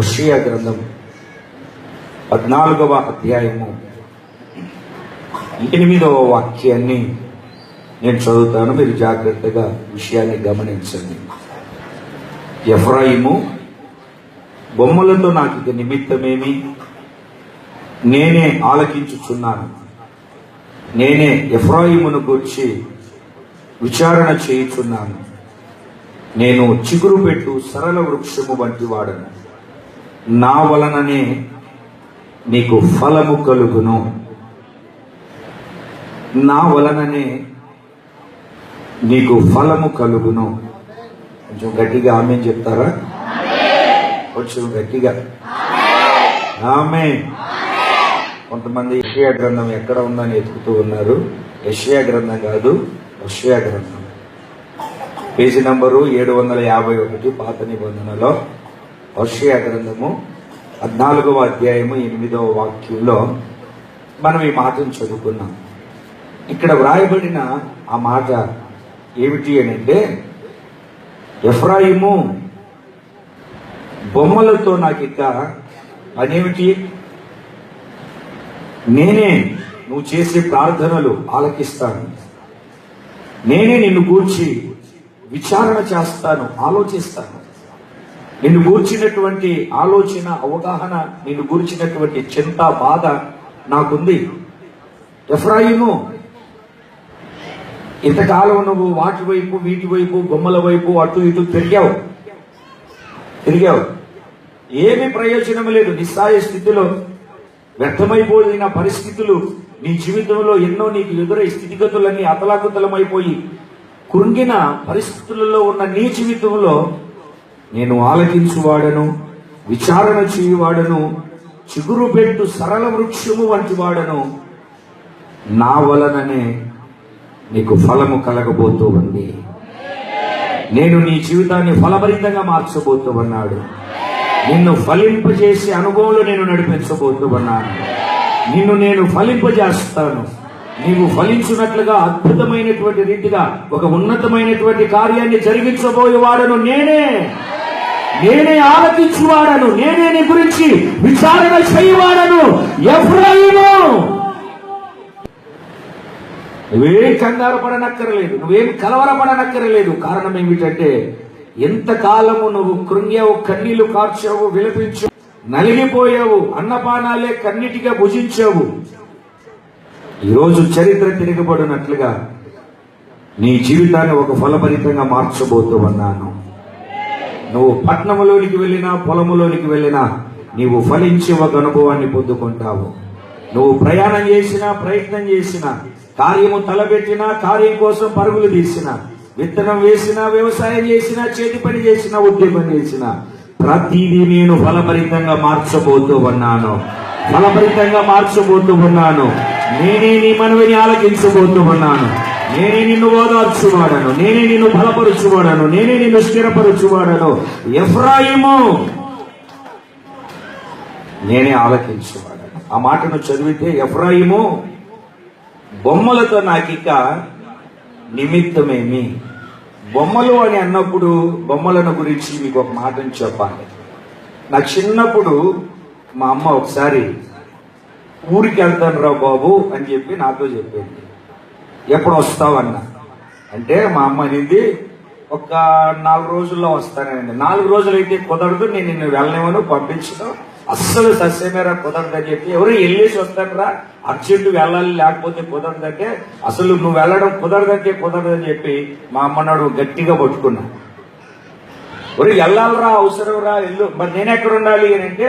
హోషేయ గ్రంథం 14వ అధ్యాయము 8వ వాక్యాన్ని నేను చదువుతాను. మీరు జాగ్రత్తగా విషయాన్ని గమనించండి. ఎఫ్రాయిము, బొమ్మలతో నాకు ఇక నిమిత్తమేమి, నేనే ఆలకించుచున్నాను. నేనే ఎఫ్రాయిమును గూర్చి విచారణ చేయుచున్నాను. నేను చిగురు పెట్టు సరళ వృక్షము వంటి వాడను. నా వలననే నీకు ఫలము కలుగును. నా వలననే నీకు ఫలము కలుగును. కొంచెం గట్టిగా ఆమె చెప్తారా? కొంచెం గట్టిగా ఆమెన్. కొంతమంది యెషయా గ్రంథం ఎక్కడ ఉందని ఎతుకుతూ ఉన్నారు. యెషయా గ్రంథం కాదు, హోషేయ గ్రంథం, పేజీ నంబరు 751, పాత నిబంధనలో హోషేయ గ్రంథము 14వ అధ్యాయము 8వ వాక్యంలో మనం ఈ మాటను చదువుకున్నాం. ఇక్కడ వ్రాయబడిన ఆ మాట ఏమిటి అని అంటే, ఎఫ్రాయిము, బొమ్మలతో నాకు ఇక పనేమిటి? నేనే నువ్వు చేసే ప్రార్థనలు ఆలకిస్తాను. నేనే నిన్ను గూర్చి విచారణ చేస్తాను, ఆలోచిస్తాను. నిన్ను గూర్చినటువంటి ఆలోచన, అవగాహన, నిన్ను గూర్చినటువంటి చింత, బాధ నాకుంది. ఎఫ్రాయిము, ఇంతకాలం నువ్వు వాటి వైపు, వీటి వైపు, బొమ్మల వైపు అటు ఇటు తిరిగావు. ఏమీ ప్రయోజనం లేదు. నిస్సాయ స్థితిలో వ్యర్థమైపోయిన పరిస్థితులు నీ జీవితంలో ఎన్నో నీకు ఎదురై స్థితిగతులన్నీ అతలాకుతలమైపోయి కృంగిన పరిస్థితులలో ఉన్న నీ జీవితంలో నేను ఆలకించువాడను, విచారణ చేయువాడను, చిగురు పెట్టు సరళ వృక్షము వంటి వాడను. నా వలననే నీకు ఫలము కలగబోతూ ఉంది. నేను నీ జీవితాన్ని ఫలభరితంగా మార్చబోతూ ఉన్నాడు. నిన్ను ఫలింపజేసే అనుభవంలో నేను నడిపించబోతూ ఉన్నాను. నిన్ను నేను ఫలింపజేస్తాను. నీవు ఫలించినట్లుగా అద్భుతమైనటువంటి రీతిగా ఒక ఉన్నతమైనటువంటి కార్యాన్ని జరిగించబోయేవాడను నేనే ఆలకించువాడను. నేనే నీ గురించి విచారణ చేయవాడను. ఎఫ్రాయిము, నువ్వేం కంగారు పడనక్కరలేదు, నువ్వేం కలవరపడనక్కరలేదు. కారణం ఏమిటంటే, ఎంతకాలము నువ్వు కృంగావు, కన్నీళ్లు కార్చావు, విలపించావు, నలిగిపోయావు, అన్నపానాలే కన్నిటిగా భుజించావు. ఈరోజు చరిత్ర తిరగబడినట్లుగా నీ జీవితాన్ని ఒక ఫలభరితంగా మార్చబోతూ ఉన్నాను. నువ్వు పట్టణంలోనికి వెళ్ళినా, పొలములోనికి వెళ్ళినా నీవు ఫలించే ఒక అనుభవాన్ని పొందుకుంటావు. నువ్వు ప్రయాణం చేసినా, ప్రయత్నం చేసినా, కార్యము తలబెట్టినా, కార్యం కోసం పరుగులు తీసినా, విత్తనం వేసినా, వ్యవసాయం చేసినా, చేతి పని చేసినా, ఉద్యోగం చేసినా, ప్రతిదీ నేను ఫలభరితంగా మార్చబోతూ ఉన్నాను. నేనే నీ మనవిని ఆలకించబోతూ ఉన్నాను. నేనే నిన్ను ఓదార్చువాడను. నేనే నిన్ను బలపరుచువాడను. నేనే నిన్ను స్థిరపరుచువాడను. ఎఫ్రాయిము, నేనే ఆలకించువాడను. ఆ మాటను చదివితే, ఎఫ్రాయిము, బొమ్మలతో నాకిక నిమిత్తమేమి. బొమ్మలు అని అన్నప్పుడు బొమ్మలను గురించి మీకు ఒక మాటను చెప్పాలి. నా చిన్నప్పుడు మా అమ్మ ఒకసారి ఊరికి వెళ్తాను రా బాబు అని చెప్పి నాతో చెప్పింది. ఎప్పుడు వస్తావన్నా అంటే మా అమ్మ అనేది ఒక 4 రోజుల్లో వస్తానండి. 4 రోజులు అయితే కుదరదు, నేను నిన్ను వెళ్ళలేమను, పంపించడం అస్సలు సస్యమేరా కుదరదని చెప్పి, ఎవరు వెళ్ళేసి వస్తానరా, అర్జెంటు వెళ్ళాలి లేకపోతే కుదరదంటే, అసలు నువ్వు వెళ్ళడం కుదరదంటే కుదరదని చెప్పి మా అమ్మనాడు గట్టిగా పట్టుకున్నా. ఒరే వెళ్ళాలరా, అవసరం రా, వెళ్ళు. మరి నేను ఎక్కడ ఉండాలి అని అంటే,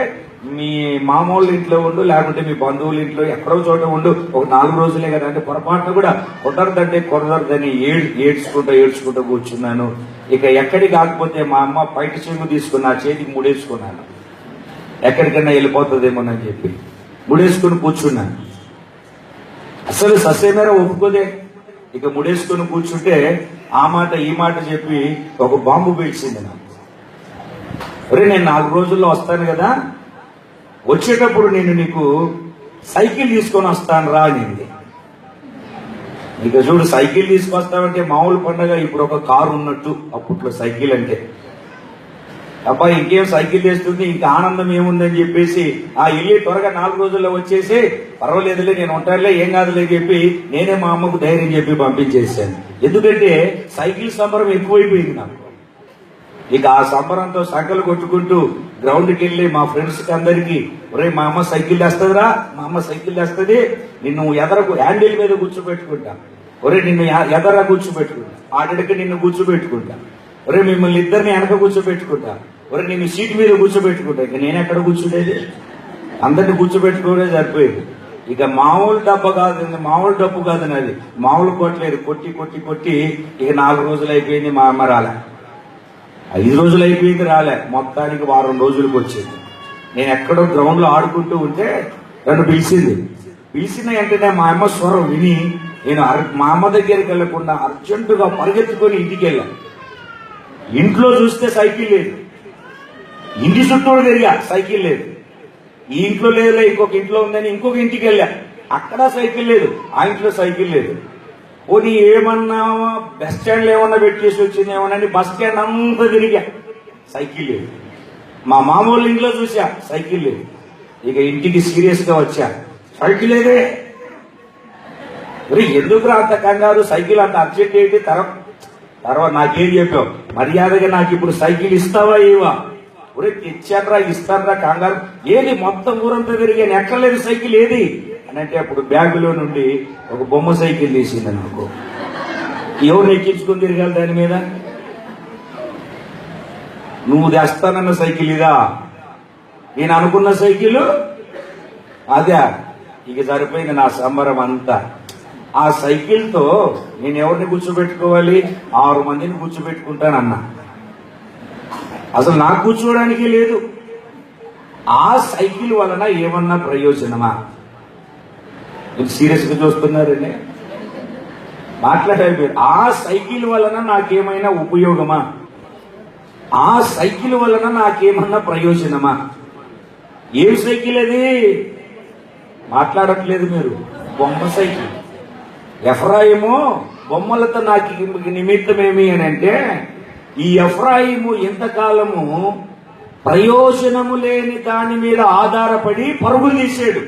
మీ మామూలు ఇంట్లో ఉండు, లేకుంటే మీ బంధువుల ఇంట్లో ఎక్కడో చోట ఉండు, ఒక 4 రోజులే కదా అంటే, పొరపాటున కూడా కుదరదంటే కుదరదని ఏడ్చుకుంటూ కూర్చున్నాను. ఇక ఎక్కడికి కాకపోతే మా అమ్మ బయట చెంగు తీసుకుని నా చేతికి ముడేసుకున్నాను. ఎక్కడికన్నా వెళ్ళిపోతుందేమోనని చెప్పి ముడేసుకుని కూర్చున్నాను. అసలు సస్యమేర ఒప్పుకోదే. ఇక ముడేసుకుని కూర్చుంటే ఆ మాట ఈ మాట చెప్పి ఒక బాంబు పేల్చింది నాకు. ఒరే, నేను 4 రోజుల్లో వస్తాను కదా, వచ్చేటప్పుడు నేను నీకు సైకిల్ తీసుకొని వస్తాను రా అనింది. ఇక చూడు, సైకిల్ తీసుకొస్తామంటే మామూలు పండగ, ఇప్పుడు ఒక కారు ఉన్నట్టు అప్పట్లో సైకిల్ అంటే. అబ్బాయి ఇంకేం సైకిల్ వేస్తుంది, ఇంకా ఆనందం ఏముందని చెప్పేసి ఆ ఇల్లు త్వరగా 4 రోజుల్లో వచ్చేసి పర్వాలేదులే నేను ఉంటానులే ఏం కాదులే చెప్పి నేనే మా అమ్మకు ధైర్యం చెప్పి పంపించేసాను. ఎందుకంటే సైకిల్ సంబరం ఎక్కువైపోయింది నాకు. ఇక ఆ సంబరంతో సంకలు కొట్టుకుంటూ గ్రౌండ్కి వెళ్ళి మా ఫ్రెండ్స్కి అందరికీ, ఒరే మా అమ్మ సైకిల్ వేస్తుందిరా, మా అమ్మ సైకిల్ వేస్తుంది, నిన్ను ఎదరకు హ్యాండిల్ మీద కూర్చోబెట్టుకుంటా, ఒరే నిన్ను ఎదర కూర్చోబెట్టుకుంటా, ఆటడికి నిన్ను కూర్చోబెట్టుకుంటా, ఒరే మిమ్మల్ని ఇద్దరిని వెనక కూర్చోబెట్టుకుంటా, ఒరే నిన్ను సీట్ మీద కూర్చోబెట్టుకుంటా. ఇక నేను ఎక్కడ కూర్చుండేది? అందరిని కూర్చోబెట్టుకోవడే సరిపోయేది. ఇక మామూలు డబ్బు కాదు నాది, మామూలు కొట్టలేదు. కొట్టి కొట్టి కొట్టి ఇక 4 రోజులు అయిపోయింది, మా అమ్మ రాలే. 5 రోజులు అయిపోయింది, రాలే. మొత్తానికి వారం రోజులకు వచ్చింది. నేను ఎక్కడో గ్రౌండ్ లో ఆడుకుంటూ ఉంటే నన్ను పిలిచిన వెంటనే మా అమ్మ స్వరం విని నేను మా అమ్మ దగ్గరికి వెళ్లకుండా అర్జెంటుగా పరిగెత్తుకొని ఇంటికి వెళ్ళాను. ఇంట్లో చూస్తే సైకిల్ లేదు, ఇంటి చుట్టూ తిరిగా సైకిల్ లేదు. ఈ ఇంట్లో లేదులే, ఇంకొక ఇంట్లో ఉందని ఇంకొక ఇంటికి వెళ్ళా, అక్కడ సైకిల్ లేదు, ఆ ఇంట్లో సైకిల్ లేదు. పోనీ ఏమన్నా బస్ స్టాండ్లో ఏమన్నా పెట్టేసి వచ్చిందేమోనని బస్ స్టాండ్ అంతా తిరిగా, సైకిల్ లేదు. మా మామూలు ఇంట్లో చూసా, సైకిల్ లేదు. ఇక ఇంటికి సీరియస్ గా వచ్చా, సైకిల్ లేదే. ఎందుకు అంత కంగారు, సైకిల్ అంత అర్జెంట్ ఏంటి? తర్వాత నాకేం చెప్పావు, మర్యాదగా నాకు ఇప్పుడు సైకిల్ ఇస్తావా ఇవా? ఒరే తెచ్చానరా, ఇస్తానరా, కంగారు ఏది? మొత్తం ఊరంతా తిరిగాను, ఎక్కర్లేదు సైకిల్ ఏది అని అంటే అప్పుడు బ్యాగులో నుండి ఒక బొమ్మ సైకిల్ తీసింది నాకు. ఎవరు ఎక్కించుకుని తిరగాలి దాని మీద? నువ్వు తెస్తానన్న సైకిల్ ఇదా? నేను అనుకున్న సైకిల్ అదే. ఇక సరిపోయింది నా సంబరం అంతా. ఆ సైకిల్తో నేను ఎవరిని కూర్చోబెట్టుకోవాలి? 6 మందిని కూర్చోబెట్టుకుంటానన్నా. అసలు నాకు కూర్చోవడానికి లేదు. ఆ సైకిల్ వలన ఏమన్నా ప్రయోజనమా? మీరు సీరియస్ గా చూస్తున్నారండి, మాట్లాడారు. ఆ సైకిల్ వలన నాకేమైనా ఉపయోగమా? ఆ సైకిల్ వలన నాకేమన్నా ప్రయోజనమా? ఏం సైకిల్ అది? మాట్లాడట్లేదు మీరు. బొమ్మ సైకిల్. ఎఫ్రాయిము బొమ్మలతో నాకు నిమిత్తమేమి అని అంటే, ఈ ఎఫ్రాయిము ఇంతకాలము ప్రయోజనము లేని దాని మీద ఆధారపడి పరుగులు తీసాడు.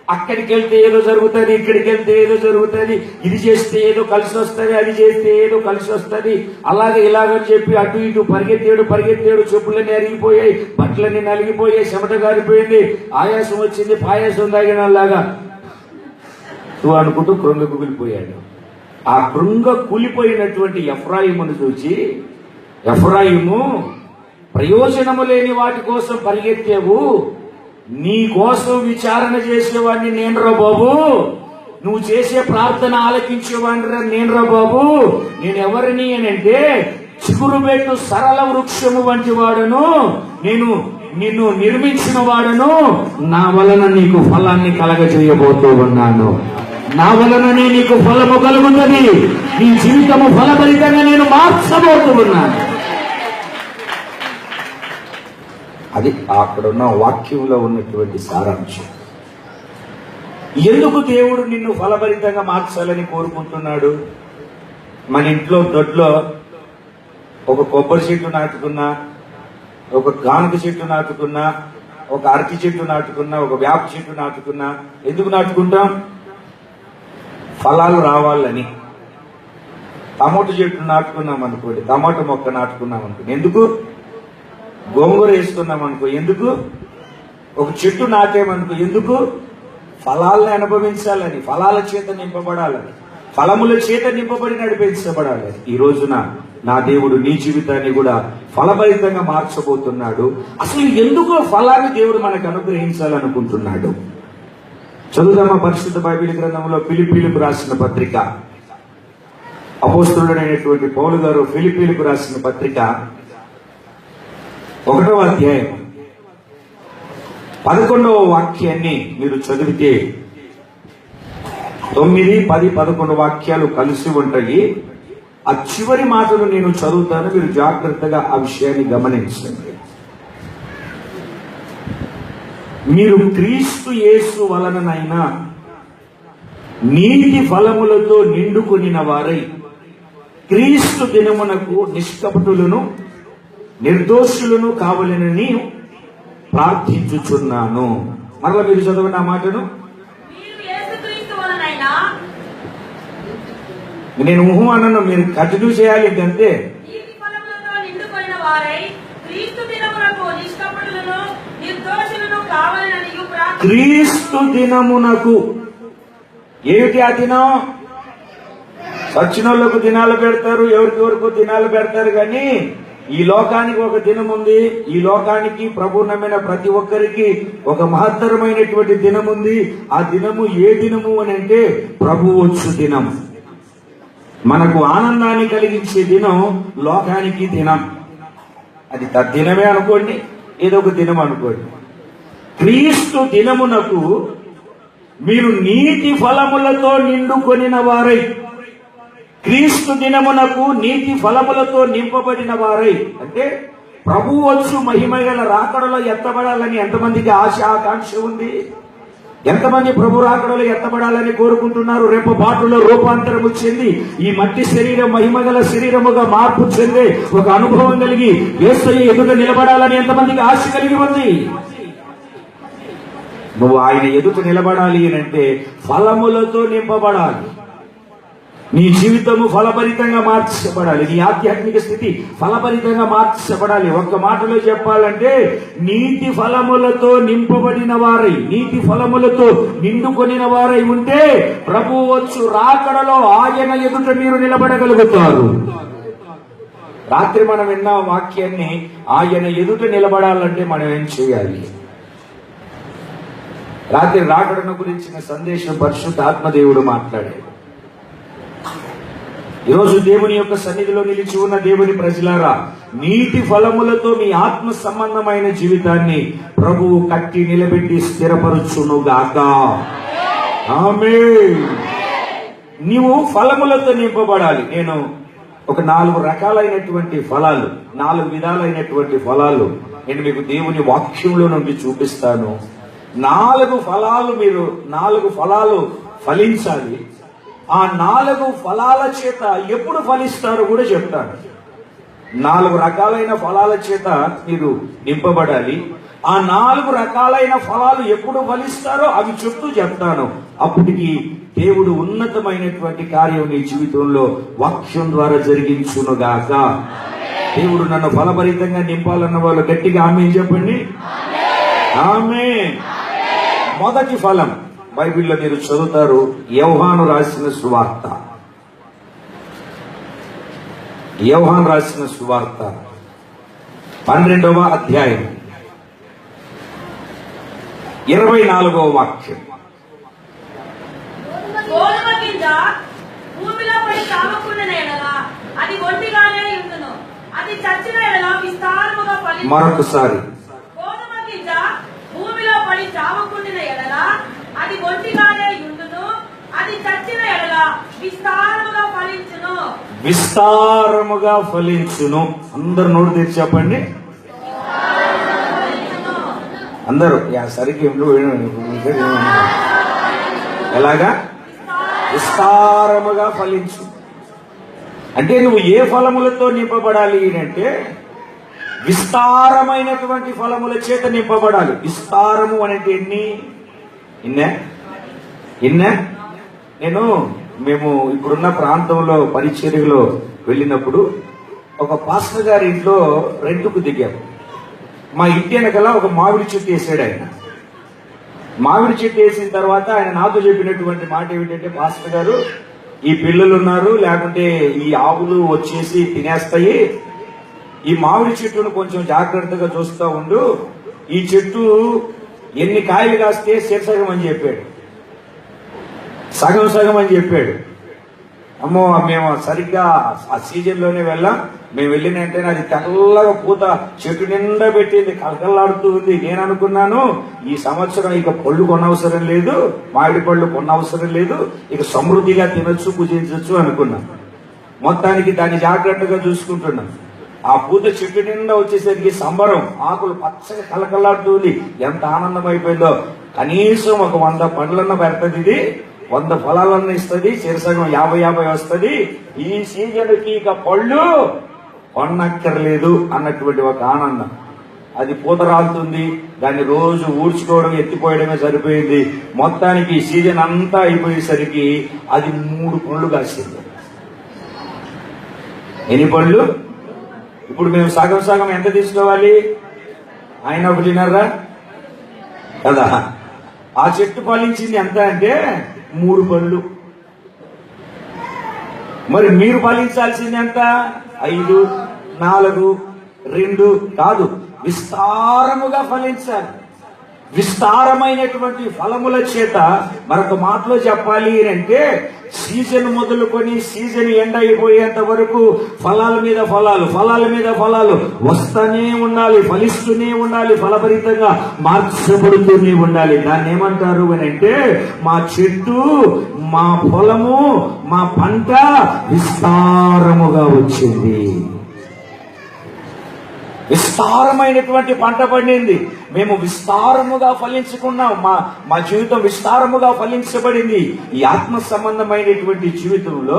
అక్కడికి వెళ్తే ఏదో జరుగుతుంది, ఇక్కడికి వెళ్తే ఏదో జరుగుతుంది, ఇది చేస్తే ఏదో కలిసి వస్తుంది, అది చేస్తే ఏదో కలిసి వస్తుంది, అలాగే ఇలాగని చెప్పి అటు ఇటు పరిగెత్తాడు. చెప్పులన్నీ అరిగిపోయాయి, బట్టలన్నీ నలిగిపోయాయి, చెమట గారిపోయింది, ఆయాసం వచ్చింది, పాయాసం తాగినలాగా నువ్వు అనుకుంటూ కృంగ కూలిపోయాడు. ఆ కృంగ కూలిపోయినటువంటి ఎఫ్రాయిమును చూసి, ఎఫ్రాయిము ప్రయోజనము లేని వాటి కోసం పరిగెత్తావు, నీ కోసం విచారణ చేసేవాడిని నేనురా బాబు, నువ్వు చేసే ప్రార్థన ఆలకించేవాడిని నేనురా బాబు. నేను ఎవరిని అని అంటే, చిగురుబెట్టు సరళ వృక్షము వంటి వాడను, నిన్ను నిర్మించిన వాడను, నా వలన నీకు ఫలాన్ని కలగజేయబోతూ ఉన్నాను, నా వలననే నీకు ఫలము కలుగుతుంది, నీ జీవితము ఫలభరితంగా నేను మార్చబోతూ ఉన్నాను. అది అక్కడున్న వాక్యంలో ఉన్నటువంటి సారాంశం. ఎందుకు దేవుడు నిన్ను ఫలభరితంగా మార్చాలని కోరుకుంటున్నాడు? మన ఇంట్లో దొడ్లో ఒక కొబ్బరి చెట్టు నాటుకున్నా, ఒక గానుగ చెట్టు నాటుకున్నా, ఒక అరటి చెట్టు నాటుకున్నా, ఒక వేప చెట్టు నాటుకున్నా ఎందుకు నాటుకుంటాం? ఫలాలు రావాలని. టమాటో చెట్టు నాటుకున్నాం అనుకోండి, టమాటో మొక్క నాటుకున్నాం అనుకోండి, ఎందుకు? గోంగూర వేసుకున్నాం అనుకో, ఎందుకు? ఒక చెట్టు నాటేమనుకో, ఎందుకు? ఫలాలను అనుభవించాలని, ఫలాల చేత నింపబడాలని, ఫలముల చేత నింపబడి నడిపించబడాలని. ఈ రోజున నా దేవుడు నీ జీవితాన్ని కూడా ఫలభరితంగా మార్చబోతున్నాడు. అసలు ఎందుకో ఫలాన్ని దేవుడు మనకు అనుగ్రహించాలనుకుంటున్నాడు. చదువుదామా పరిశుద్ధ బైబిల్ గ్రంథంలో ఫిలిప్పీలకు రాసిన పత్రిక. అపోస్తలుడైనటువంటి పౌలు గారు ఫిలిప్పీలకు రాసిన పత్రిక 1వ అధ్యాయం 11వ వాక్యాన్ని మీరు చదివితే 9, 10, 11 వాక్యాలు కలిసి ఉంటాయి. ఆ చివరి మాటలు నేను చదువుతాను, మీరు జాగ్రత్తగా ఆ విషయాన్ని గమనించండి. మీరు క్రీస్తు యేసు వలననైనా నీతి ఫలములతో నిండుకొనిన వారై క్రీస్తు దినమునకు నిష్కపటులను నిర్దోషులను కావాలని ప్రార్థించుచున్నాను. మరలా మీరు చదవండి ఆ మాటను. నేను ఊహు అన్నాను, మీరు కంటిన్యూ చేయాలి. ఇంకంతే. క్రీస్తు దినమునకు. ఏమిటి ఆ దినం? సచ్చినోళ్లకు దినాలు పెడతారు, ఎవరికి వరకు దినాలు పెడతారు, కానీ ఈ లోకానికి ఒక దినం ఉంది. ఈ లోకానికి ప్రభు నమ్మిన ప్రతి ఒక్కరికి ఒక మహత్తరమైనటువంటి దినం ఉంది. ఆ దినము ఏ దినము అని అంటే ప్రభు వచ్చు దినం. మనకు ఆనందాన్ని కలిగించే దినం లోకానికి దినం. అది తద్దినమే అనుకోండి, ఏదో ఒక దినం అనుకోండి. క్రీస్తు దినమునకు మీరు నీతి ఫలములతో నిండుకొనిన వారై, క్రీస్తు దినమునకు నీతి ఫలములతో నింపబడిన వారై, అంటే ప్రభు వచ్చు మహిమగల రాకడలో ఎత్తబడాలని ఎంతమందికి ఆశ ఆకాంక్ష ఉంది? ఎంతమంది ప్రభు రాకడలో ఎత్తబడాలని కోరుకుంటున్నారు? రేపు బాటలో రూపాంతరము చెంది ఈ మట్టి శరీరం మహిమగల శరీరముగా మార్పు చెందే ఒక అనుభవం కలిగి యేసయ్య ఎదుట నిలబడాలని ఎంతమందికి ఆశ కలిగి ఉంది? నువ్వు ఆయన ఎదుట నిలబడాలి అంటే ఫలములతో నింపబడాలి. నీ జీవితము ఫలభరితంగా మార్చబడాలి. నీ ఆధ్యాత్మిక స్థితి ఫలభరితంగా మార్చబడాలి. ఒక్క మాటలో చెప్పాలంటే నీతి ఫలములతో నింపబడిన వారై, నీతి ఫలములతో నిండుకొనిన వారై ఉంటే ప్రభు వచ్చు రాకడలో ఆయన ఎదుట మీరు నిలబడగలుగుతారు. రాత్రి మనం విన్న వాక్యాన్ని, ఆయన ఎదుట నిలబడాలంటే మనం ఏం చేయాలి? రాత్రి రాకడను గురించిన సందేశం పరిశుద్ధ ఆత్మదేవుడు మాట్లాడాడు. ఈరోజు దేవుని యొక్క సన్నిధిలో నిలిచి ఉన్న దేవుని ప్రజలారా, నీతి ఫలములతో మీ ఆత్మ సంబంధమైన జీవితాన్ని ప్రభువు కట్టి నిలబెట్టి స్థిరపరచునుగాక. ఆమేన్. నీవు ఫలములతో నింపబడాలి. నేను ఒక 4 రకాలైనటువంటి ఫలాలు, 4 విధాలైనటువంటి ఫలాలు నేను మీకు దేవుని వాక్యంలో నుండి చూపిస్తాను. 4 ఫలాలు మీరు 4 ఫలాలు ఫలించాలి. ఆ 4 ఫలాల చేత ఎప్పుడు ఫలిస్తారో కూడా చెప్తాను. 4 రకాలైన ఫలాల చేత మీరు నింపబడాలి. ఆ 4 రకాలైన ఫలాలు ఎప్పుడు ఫలిస్తారో అవి చెప్తాను. అప్పటికి దేవుడు ఉన్నతమైనటువంటి కార్యం నీ జీవితంలో వాక్యం ద్వారా జరిగించునుగాక. దేవుడు నన్ను ఫలభరితంగా నింపాలన్న వాళ్ళు గట్టిగా ఆమేన్ చెప్పండి. ఆమేన్. మొదటి ఫలం బైబిల్లో మీరు చదువుతారు, యోహాను రాసిన సువార్త. యోహాను రాసిన సువార్త 12వ అధ్యాయం 24వ వాక్యం. మరొకసారి, అది ఒంటిగానే యుండును, అది చచ్చిన ఎడల విస్తారముగా ఫలించును. విస్తారముగా ఫలించును. అందరు నోరు తెరిచి చెప్పండి. అందరూ సరిగ్గా ఎలాగా? విస్తారముగా ఫలించు. అంటే నువ్వు ఏ ఫలములతో నింపబడాలి అంటే విస్తారమైనటువంటి ఫలముల చేత నింపబడాలి. విస్తారము అంటే ఎన్ని? మేము ఇప్పుడున్న ప్రాంతంలో పరిచర్యలో వెళ్ళినప్పుడు ఒక పాస్టర్ గారి ఇంట్లో రెంట్కు దిగాము. మా ఇంటి వెనకాల ఒక మామిడి చెట్టు వేసాడు ఆయన. మామిడి చెట్టు వేసిన తర్వాత ఆయన నాతో చెప్పినటువంటి మాట ఏమిటంటే, పాస్టర్ గారు, ఈ పిల్లలు ఉన్నారు, లేకుంటే ఈ ఆవులు వచ్చేసి తినేస్తాయి, ఈ మామిడి చెట్టును కొంచెం జాగ్రత్తగా చూస్తూ ఉండు, ఈ చెట్టు ఎన్ని కాయలు కాస్తే సగం అని చెప్పాడు. సగం అని చెప్పాడు. అమ్మో, మేము సరిగ్గా ఆ సీజన్లోనే వెళ్ళాం. మేము వెళ్ళిన వెంటనే అది తెల్లగా పూత చెట్టు నిండా పెట్టింది, కలకల్లాడుతూ ఉంది. నేను అనుకున్నాను, ఈ సంవత్సరం ఇక పళ్ళు కొనవసరం లేదు, మామిడి పళ్ళు కొనవసరం లేదు, ఇక సమృద్ధిగా తినొచ్చు, పూజించవచ్చు అనుకున్నాను. మొత్తానికి దాన్ని జాగ్రత్తగా చూసుకుంటున్నాను. ఆ పూత చెట్టు నిండా వచ్చేసరికి సంబరం, ఆకులు పచ్చగా కలకల్లాడుతూ ఉంది. ఎంత ఆనందం అయిపోయిందో. కనీసం ఒక 100 పండ్లన్న పెడుతుంది, ఇది 100 ఫలాలన్న ఇస్తుంది, చిరసగం 50 వస్తుంది. ఈ సీజన్కి ఇక పళ్ళు కొనక్కర్లేదు అన్నటువంటి ఒక ఆనందం. అది పూత రాలుతుంది, దాన్ని రోజు ఊడ్చుకోవడం ఎత్తిపోయడమే సరిపోయింది. మొత్తానికి ఈ సీజన్ అంతా అయిపోయేసరికి అది 3 పళ్ళు కాసింది. ఎన్ని పళ్ళు? ఇప్పుడు మేము సగం సగం ఎంత తీసుకోవాలి? ఆయన 1.5 కదా. ఆ చెట్టు ఫలించింది ఎంత అంటే 3 పళ్ళు. మరి మీరు ఫలించాల్సింది ఎంత? 5, 4, 2 కాదు, విస్తారముగా ఫలించాలి. విస్తారమైనటువంటి ఫలముల చేత మరొక మాటలో చెప్పాలి అంటే సీజన్ మొదలుకొని సీజన్ ఎండ్ అయిపోయేంత వరకు ఫలాల మీద ఫలాలు, ఫలాల మీద ఫలాలు వస్తూనే ఉండాలి, ఫలిస్తూనే ఉండాలి, ఫలభరితంగా మార్చబడుతూనే ఉండాలి. దాన్ని ఏమంటారు అని అంటే మా చెట్టు, మా పొలము, మా పంట విస్తారముగా వచ్చింది. విస్తారమైనటువంటి పంట పండింది. మేము విస్తారముగా ఫలించుకున్నాం. మా జీవితం విస్తారముగా ఫలించబడింది. ఈ ఆత్మ సంబంధమైనటువంటి జీవితంలో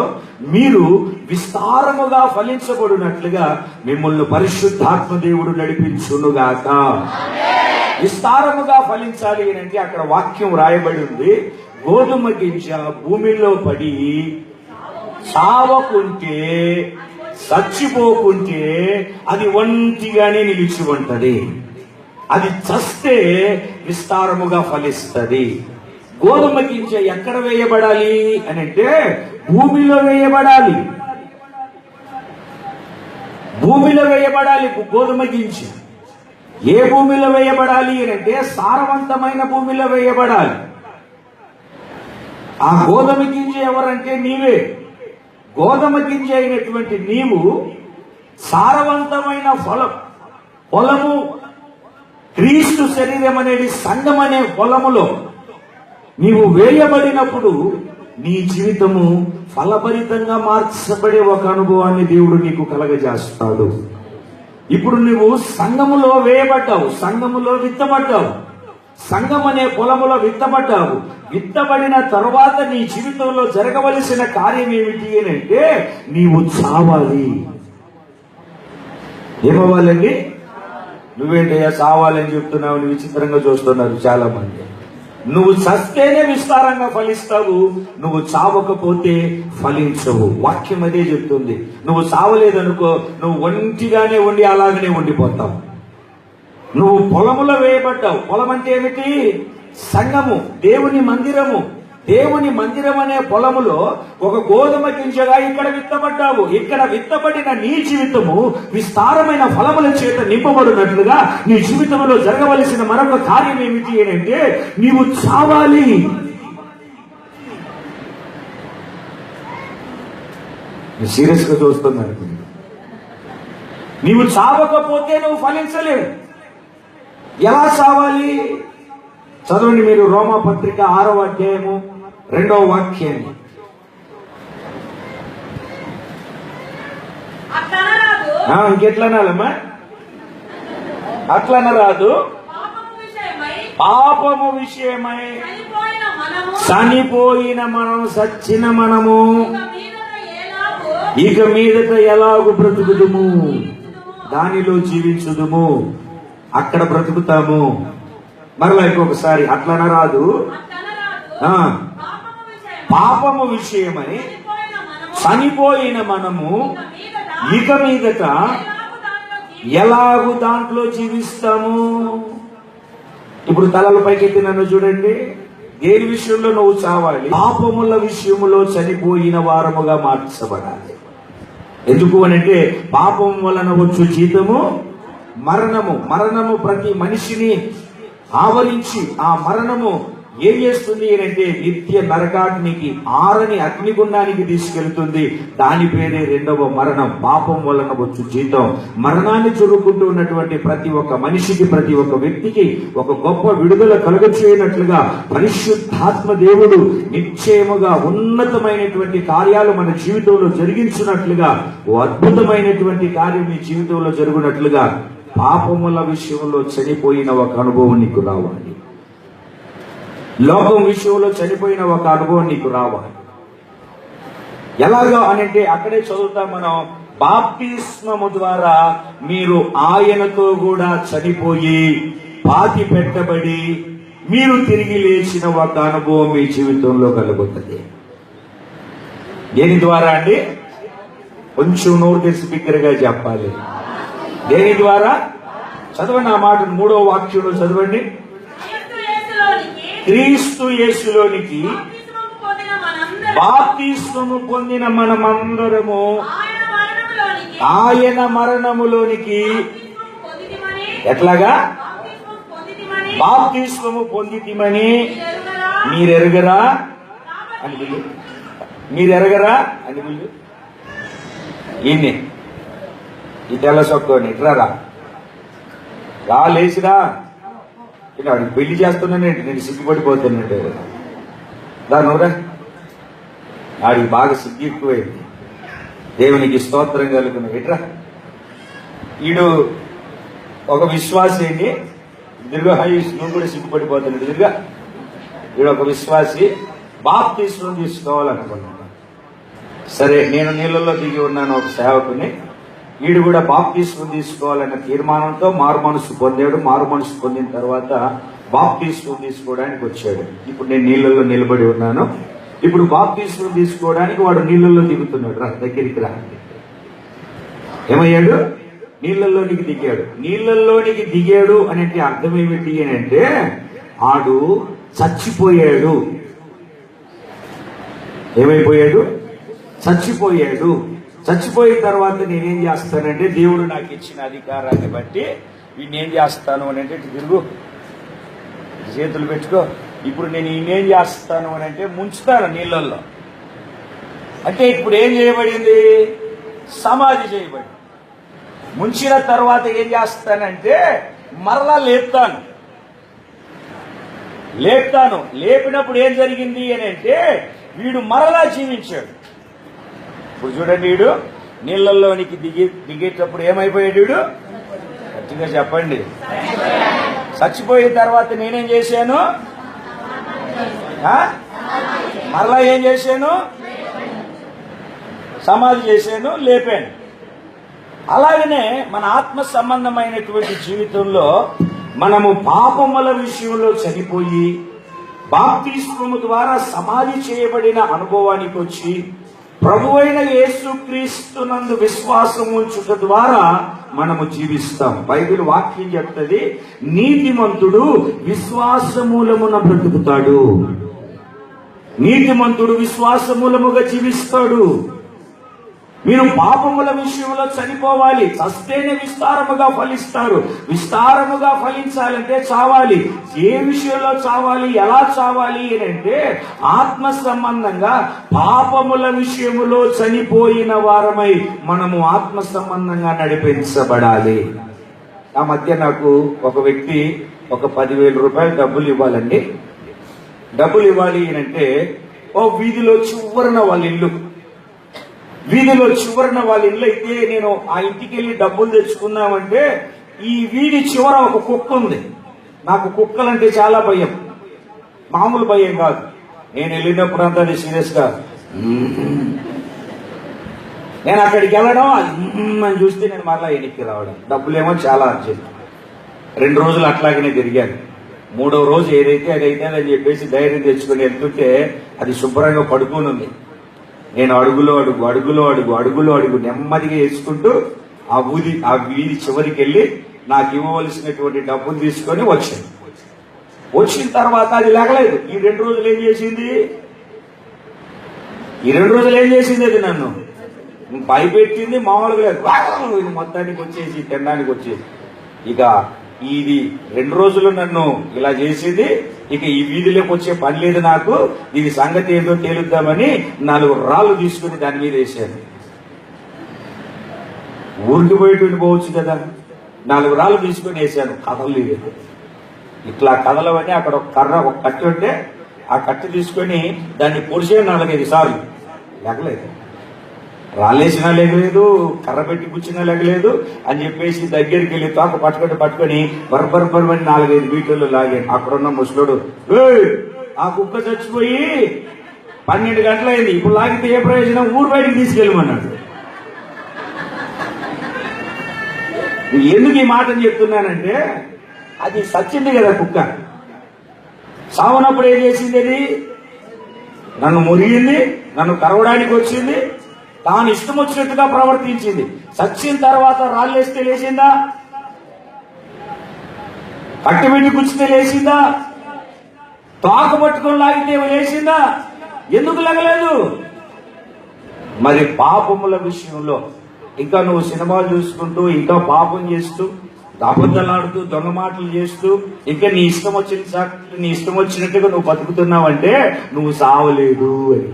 మీరు విస్తారముగా ఫలించబడినట్లుగా మిమ్మల్ని పరిశుద్ధాత్మ దేవుడు నడిపించునుగాక. విస్తారముగా ఫలించాలి అంటే అక్కడ వాక్యం రాయబడి ఉంది, గోధుమ గింజ భూమిలో పడి సావకుంటే, చచ్చిపోకుంటే అది ఒంటిగానే నిలిచి ఉంటది. అది చస్తే విస్తారముగా ఫలిస్తుంది. గోధుమ గింజ ఎక్కడ వేయబడాలి అని అంటే భూమిలో వేయబడాలి. భూమిలో వేయబడాలి గోధుమ గింజ. ఏ భూమిలో వేయబడాలి అని అంటే సారవంతమైన భూమిలో వేయబడాలి. ఆ గోధుమ గింజ ఎవరంటే నీవే. గోధుమ గింజ అయినటువంటి నీవు సారవంతమైన పొలము, క్రీస్తు శరీరం అనేది సంఘం అనే పొలములో నీవు వేయబడినప్పుడు నీ జీవితము ఫలభరితంగా మార్చబడే ఒక అనుభవాన్ని దేవుడు నీకు కలగజేస్తాడు. ఇప్పుడు నువ్వు సంఘములో వేయబడ్డావు, సంఘములో విత్తబడ్డావు, సంఘం అనే పొలములో విత్తబడ్డావు. విత్తబడిన తరువాత నీ జీవితంలో జరగవలసిన కార్యం ఏమిటి అని అంటే నీవు చావాలి. ఏమవ్వాలండి? నువ్వేంటయ్యా చావాలని చెప్తున్నావు అని విచిత్రంగా చూస్తున్నారు చాలా మంది. నువ్వు చస్తేనే విస్తారంగా ఫలిస్తావు, నువ్వు చావకపోతే ఫలించవు. వాక్యం అదే చెప్తుంది. నువ్వు చావలేదనుకో, నువ్వు ఒంటిగానే ఉండి అలాగనే ఉండిపోతావు. నువ్వు పొలములో వేయబడ్డావు. పొలం అంటే ఏమిటి? సంఘము, దేవుని మందిరము. దేవుని మందిరం అనే పొలములో ఒక గోధుమ గింజగా ఇక్కడ విత్తబడ్డావు. ఇక్కడ విత్తబడిన నీ జీవితము విస్తారమైన ఫలముల చేత నింపబడినట్లుగా నీ జీవితంలో జరగవలసిన మరొక కార్యం ఏమిటి అంటే నీవు చావాలి. సీరియస్ గా చూస్తున్నారు. నీవు చావకపోతే నువ్వు ఫలించలేవు. ఎలా చావాలి? చదవండి మీరు రోమా పత్రిక 6వ అధ్యాయము 2వ వాక్యాన్ని. ఇంకెట్లనాలమ్మా? అట్లనరాదు. పాపము విషయమై చనిపోయిన మనం, సచ్చిన మనము ఇక మీదట ఎలాగూ బ్రతుకుదుము, దానిలో జీవించుదుము, అక్కడ బ్రతుకుతాము. మరలా ఇంకొకసారి అట్లనరాదు. పాపము విషయమై చనిపోయిన మనము ఇక మీదట ఎలాగూ దాంట్లో జీవిస్తాము. ఇప్పుడు తలల పైకెత్తి నన్ను చూడండి. దేని విషయంలో నువ్వు చావాలి? పాపముల విషయములో చనిపోయిన వారముగా మార్చబడాలి. ఎందుకు అనంటే పాపం వలన వచ్చు జీతము మరణము. మరణము ప్రతి మనిషిని ఆవరించి ఆ మరణము ఏం చేస్తుంది అంటే నిత్య నరకాగ్నికి, ఆరని అగ్నిగుండానికి తీసుకెళ్తుంది. దాని పేరే 2వ మరణం. పాపం వలన వచ్చు జీతం. మరణాన్ని చురుకుంటూ ఉన్నటువంటి ప్రతి ఒక్క మనిషికి, ప్రతి ఒక్క వ్యక్తికి ఒక గొప్ప విడుదల కలుగచేయనట్లుగా పరిశుద్ధాత్మ దేవుడు నిశ్చయముగా ఉన్నతమైనటువంటి కార్యాలు మన జీవితంలో జరిగించినట్లుగా, ఓ అద్భుతమైనటువంటి కార్యం మీ జీవితంలో జరుగునట్లుగా పాపముల విషయంలో చనిపోయిన ఒక అనుభవం నీకు రావాలి. లోకం విషయంలో చనిపోయిన ఒక అనుభవం నీకు రావాలి. ఎలాగా అనంటే అక్కడే చదువుతాం మనం. బాప్తిస్మము ద్వారా మీరు ఆయనతో కూడా చనిపోయి పాతి పెట్టబడి మీరు తిరిగి లేచిన ఒక అనుభవం మీ జీవితంలో కలుగుతుంది. దేని ద్వారా అండి? కొంచెం నోరు తెరిచి బిగ్గరగా చెప్పాలి. దేని ద్వారా? చదవండి ఆ మాట, 3వ వాక్యంలో చదవండి. క్రీస్తు యేసులోనికి బాప్తిస్మము పొందిన మనమందరము ఆయన మరణములోనికి ఎట్లాగా బాప్తిస్మము పొందితిమని మీరెరగరా అని పిలు. మీరెరగరా అని పిలు. ఈయన్ని ఈ తెల్ల సొక్కోని ఇట్రారా లేచిరా. వాడికి పెళ్లి చేస్తున్నానంటే నేను సిగ్గుపడిపోతున్నట్టు దానిరా. వాడికి బాగా సిగ్గు ఎక్కువైంది. దేవునికి స్తోత్రం కలుగును. ఎట్రా ఈడు ఒక విశ్వాసి అండి. దిర్గా నువ్వు కూడా సిగ్గుపడిపోతున్నాడు. దిర్గా వీడు ఒక విశ్వాసి బాప్తిస్మం తీసుకోవాలనుకున్నాను. సరే, నేను నీళ్ళల్లో దిగి ఉన్నాను ఒక సేవకుని. వీడు కూడా బాప్తిస్మం తీసుకోవాలన్న తీర్మానంతో మారు మనసు పొందాడు. మారు మనసు పొందిన తర్వాత బాప్తిస్మం తీసుకోవడానికి వచ్చాడు. ఇప్పుడు నేను నీళ్ళల్లో నిలబడి ఉన్నాను. ఇప్పుడు బాప్తిస్మం తీసుకోవడానికి వాడు నీళ్ళల్లో దిగుతున్నాడు. రా దగ్గరికి రా. ఏమయ్యాడు? నీళ్ళల్లోనికి దిగాడు. నీళ్ళల్లోనికి దిగాడు అంటే అర్థం ఏమిటి అని అంటే ఆడు చచ్చిపోయాడు. ఏమైపోయాడు? చచ్చిపోయాడు. చచ్చిపోయిన తర్వాత నేనేం చేస్తానంటే దేవుడు నాకు ఇచ్చిన అధికారాన్ని బట్టి వీడిని ఏం చేస్తాను అని అంటే తిరుగు చేతులు పెట్టుకో. ఇప్పుడు నేను ఈయనేం చేస్తాను అని అంటే ముంచుతాను నీళ్ళల్లో. అంటే ఇప్పుడు ఏం చేయబడింది? సమాధి చేయబడింది. ముంచిన తర్వాత ఏం చేస్తానంటే మరలా లేపుతాను. లేపినప్పుడు ఏం జరిగింది అని అంటే వీడు మరలా జీవించాడు. ఇప్పుడు చూడండి, వీడు నీళ్ళల్లోనికి దిగేటప్పుడు ఏమైపోయాడు? వీడు గట్టిగా చెప్పండి. చచ్చిపోయిన తర్వాత నేనేం చేశాను? మరలా ఏం చేశాను? సమాధి చేశాను, లేపాను. అలాగనే మన ఆత్మ సంబంధమైనటువంటి జీవితంలో మనము పాపముల విషయంలో చనిపోయి బాప్తిస్మము ద్వారా సమాధి చేయబడిన అనుభవానికి వచ్చి ప్రభువైన యేసుక్రీస్తునందు విశ్వాసం ఉంచుట ద్వారా మనము జీవిస్తాం. బైబిల్ వాక్యం చెప్తుంది, నీతిమంతుడు విశ్వాసమూలమున బ్రతుకుతాడు. నీతిమంతుడు విశ్వాసమూలముగా జీవిస్తాడు. మీరు పాపముల విషయంలో చనిపోవాలి. చస్తేనే విస్తారముగా ఫలిస్తారు. విస్తారముగా ఫలించాలంటే చావాలి. ఏ విషయంలో చావాలి? ఎలా చావాలి అని అంటే ఆత్మ సంబంధంగా పాపముల విషయములో చనిపోయిన వారమై మనము ఆత్మ సంబంధంగా నడిపించబడాలి. ఆ మధ్య నాకు ఒక వ్యక్తి ఒక 10,000 రూపాయలు డబ్బులు ఇవ్వాలండి. డబ్బులు ఇవ్వాలి అంటే ఓ వీధిలో చివరన వాళ్ళ ఇల్లు. వీధిలో చివరన వాళ్ళ ఇల్లు అయితే నేను ఆ ఇంటికి వెళ్ళి డబ్బులు తెచ్చుకుందామంటే ఈ వీధి చివర ఒక కుక్క ఉంది. నాకు కుక్కలంటే చాలా భయం. మామూలు భయం కాదు. నేను వెళ్ళినప్పుడు అంతా సీరియస్ గా నేను అక్కడికి వెళ్ళడం అని చూస్తే నేను మరలా వెనక్కి రావడం. డబ్బులేమో చాలా అర్జెంట్. 2 రోజులు అట్లాగనే తిరిగాను. 3వ రోజు ఏదైతే అదైతే అని చెప్పేసి ధైర్యం తెచ్చుకొని వెళ్తుంటే అది శుభ్రంగా పడుకొని ఉంది. నేను అడుగులో అడుగు నెమ్మదిగా వేసుకుంటూ ఆ వీధి చివరికి వెళ్ళి నాకు ఇవ్వవలసినటువంటి డబ్బులు తీసుకొని వచ్చాను. వచ్చిన తర్వాత అది లేగలేదు. ఈ 2 రోజులు ఏం చేసింది? అది నన్ను భయపెట్టింది. మామూలుగా లేదు. ఇది మొత్తానికి వచ్చేసి తినడానికి వచ్చేసి ఇక ఇది 2 రోజులు నన్ను ఇలా చేసేది. ఇక ఈ వీధిలోకి వచ్చే పని లేదు నాకు. దీని సంగతి ఏదో తేలుద్దామని 4 రాళ్ళు తీసుకుని దాని మీద వేసాను. ఊరికి పోయేటువంటి పోవచ్చు కదా. 4 రాళ్ళు తీసుకుని వేసాను. కథలు ఇట్లా కథలవని అక్కడ ఒక కర్ర ఒక కత్తి ఉంటే ఆ కత్తి తీసుకొని దాన్ని పొడిచే 4-5 సార్లు. లేకలేదు. రాళ్ళేసినా లేకలేదు, కర్ర పెట్టి కూర్చున్నా లేకలేదు అని చెప్పేసి దగ్గరికి వెళ్ళి తోక పట్టుకొని బర్బర్బర్మని 4-5 మీటర్లు లాగాను. అక్కడున్న ముసలుడు, ఆ కుక్క చచ్చిపోయి 12 గంటలైంది, ఇప్పుడు లాగితే ఏ ప్రయోజనం? ఊరు బయటికి తీసుకెళ్ళమన్నాడు. ఎందుకు ఈ మాటను చెప్తున్నానంటే, అది సచ్చింది కదా కుక్క. సావనప్పుడు ఏం చేసింది? అది నన్ను మురిగింది, నన్ను కరవడానికి వచ్చింది, తాను ఇష్టం వచ్చినట్టుగా ప్రవర్తించింది. చచ్చిన తర్వాత రాళ్ళేస్తే లేచిందా? కట్టుబెట్టి గుచ్చితే లేచిందా? తోక పట్టుకొని లాగితే లేచిందా? ఎందుకు లగలేదు? మరి పాపముల విషయంలో ఇంకా నువ్వు సినిమాలు చూసుకుంటూ, ఇంకా పాపం చేస్తూ, అబద్ధాలాడుతూ, దొంగ మాటలు చేస్తూ, ఇంకా నీ ఇష్టం వచ్చినట్టుగా నువ్వు బతుకుతున్నావంటే నువ్వు సావలేదు అని.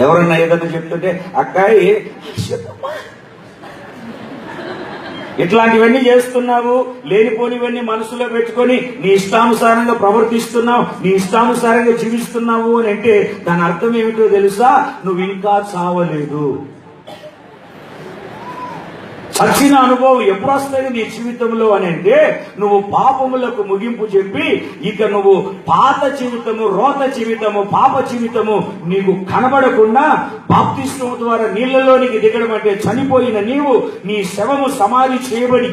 ఎవరన్నా ఏదన్నా చెప్తుంటే అక్కాయి ఇట్లాంటివన్నీ చేస్తున్నావు, లేనిపోనివన్నీ మనసులో పెట్టుకొని నీ ఇష్టానుసారంగా ప్రవర్తిస్తున్నావు, నీ ఇష్టానుసారంగా జీవిస్తున్నావు అని అంటే దాని అర్థం ఏమిటో తెలుసా? నువ్వు ఇంకా చావలేదు. చచ్చిన అనుభవం ఎప్పుడు వస్తుంది నీ జీవితంలో అని అంటే, నువ్వు పాపములకు ముగింపు చెప్పి ఇక నువ్వు పాత జీవితము, రోత జీవితము, పాప జీవితము నీకు కనబడకుండా బాప్తిస్మము ద్వారా నీళ్లలోనికి దిగడం అంటే చనిపోయిన నీవు నీ శవము సమాధి చేయబడి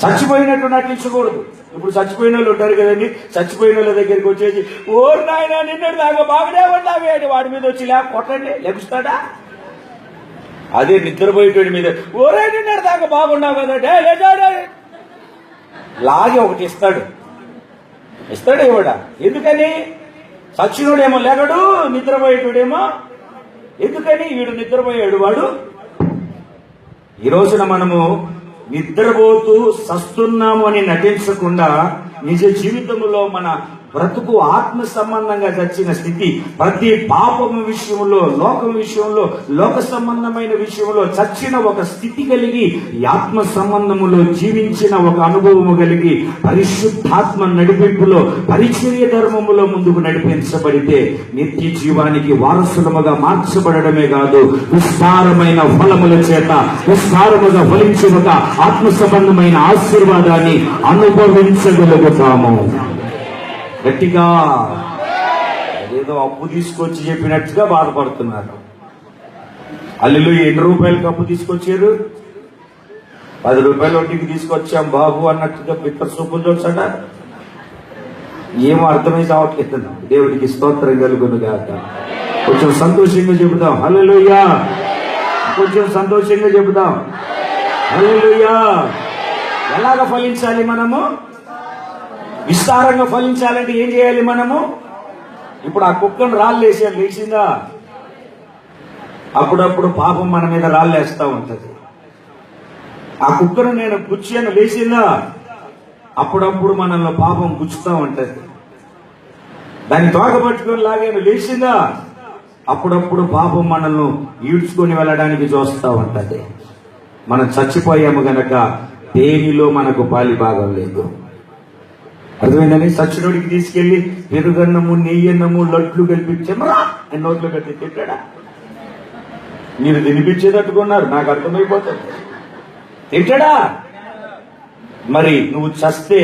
చచ్చిపోయినట్టు నటించకూడదు. ఇప్పుడు చచ్చిపోయిన వాళ్ళు ఉంటారు కదండి, చచ్చిపోయిన వాళ్ళ దగ్గరికి వచ్చేసి ఓరు నాయన నిన్నటి దాకా బాగానే ఉన్నావేంటి, వాడి మీద వచ్చి కొట్టండి, లెగుస్తాడా? అదే నిద్రపోయేటోడి మీద ఓరే నిన్నటి దాకా బాగున్నావు కదా లాగి ఒకటి ఇస్తాడు ఇవ్వడా? ఎందుకని? చచ్చినోడేమో లేగడు, నిద్రపోయేటోడేమో ఎందుకని? వీడు నిద్రపోయాడు. వాడు ఈ రోజున మనము నిద్రపోతూ సస్తున్నాము అని నటించకుండా నిజ జీవితంలో మన బ్రతుకు ఆత్మ సంబంధంగా చచ్చిన స్థితి, ప్రతి పాపము విషయంలో, లోకం విషయంలో, లోక సంబంధమైన విషయంలో చచ్చిన ఒక స్థితి కలిగి, ఆత్మ సంబంధములో జీవించిన ఒక అనుభవము కలిగి, పరిశుద్ధాత్మ నడిపింపులో, పరిచర్య ధర్మములో ముందుకు నడిపించబడితే నిత్య జీవానికి వారసులముగా మార్చబడమే కాదు, విస్తారమైన ఫలముల చేత విస్తారముగా ఫలించుక ఆత్మ సంబంధమైన ఆశీర్వాదాన్ని అనుభవించగలుగుతాము. గట్టిగా ఏదో అప్పు తీసుకొచ్చి చెప్పినట్టుగా బాధపడుతున్నారు. అల్లులు ఎన్ని రూపాయలకి అప్పు తీసుకొచ్చారు? 10 రూపాయలు వడ్డీకి తీసుకొచ్చాం బాబు అన్నట్టుగా పిత్త సూపులు చూసాడ. ఏమో అర్థమై చావట్లేదు. దేవుడికి స్తోత్రం కలుగును గాక. కొంచెం సంతోషంగా చెబుదాం హల్లెలూయా. కొంచెం సంతోషంగా చెబుదాం హల్లెలూయా. ఎలాగ ఫలించాలి మనము? విస్తారంగా ఫలించాలంటే ఏం చేయాలి మనము? ఇప్పుడు ఆ కుక్కను రాళ్ళు వేసాను, లేచిందా? అప్పుడప్పుడు పాపం మన మీద రాళ్ళు వేస్తా ఉంటది. ఆ కుక్కను నేను గుచ్చాను, లేచిందా? అప్పుడప్పుడు మనల్ని పాపం గుచ్చుతా ఉంటది. దాన్ని తోక పట్టుకొని లాగాను, లేచిందా? అప్పుడప్పుడు పాపం మనల్ని ఈడ్చుకొని వెళ్ళడానికి చూస్తా ఉంటది. మనం చచ్చిపోయాము గనక దేనిలో మనకు పాలి భాగం లేదు. అర్థమైందని? సచ్చినోడికి తీసుకెళ్లి పెరుగన్నము, నెయ్యన్నము, లడ్లు కల్పించమరా అని నోట్లో కట్టి తిట్టాడా? మీరు తినిపించేటట్టుకున్నారు, నాకు అర్థమైపోతుంది. తిట్టాడా? మరి నువ్వు చస్తే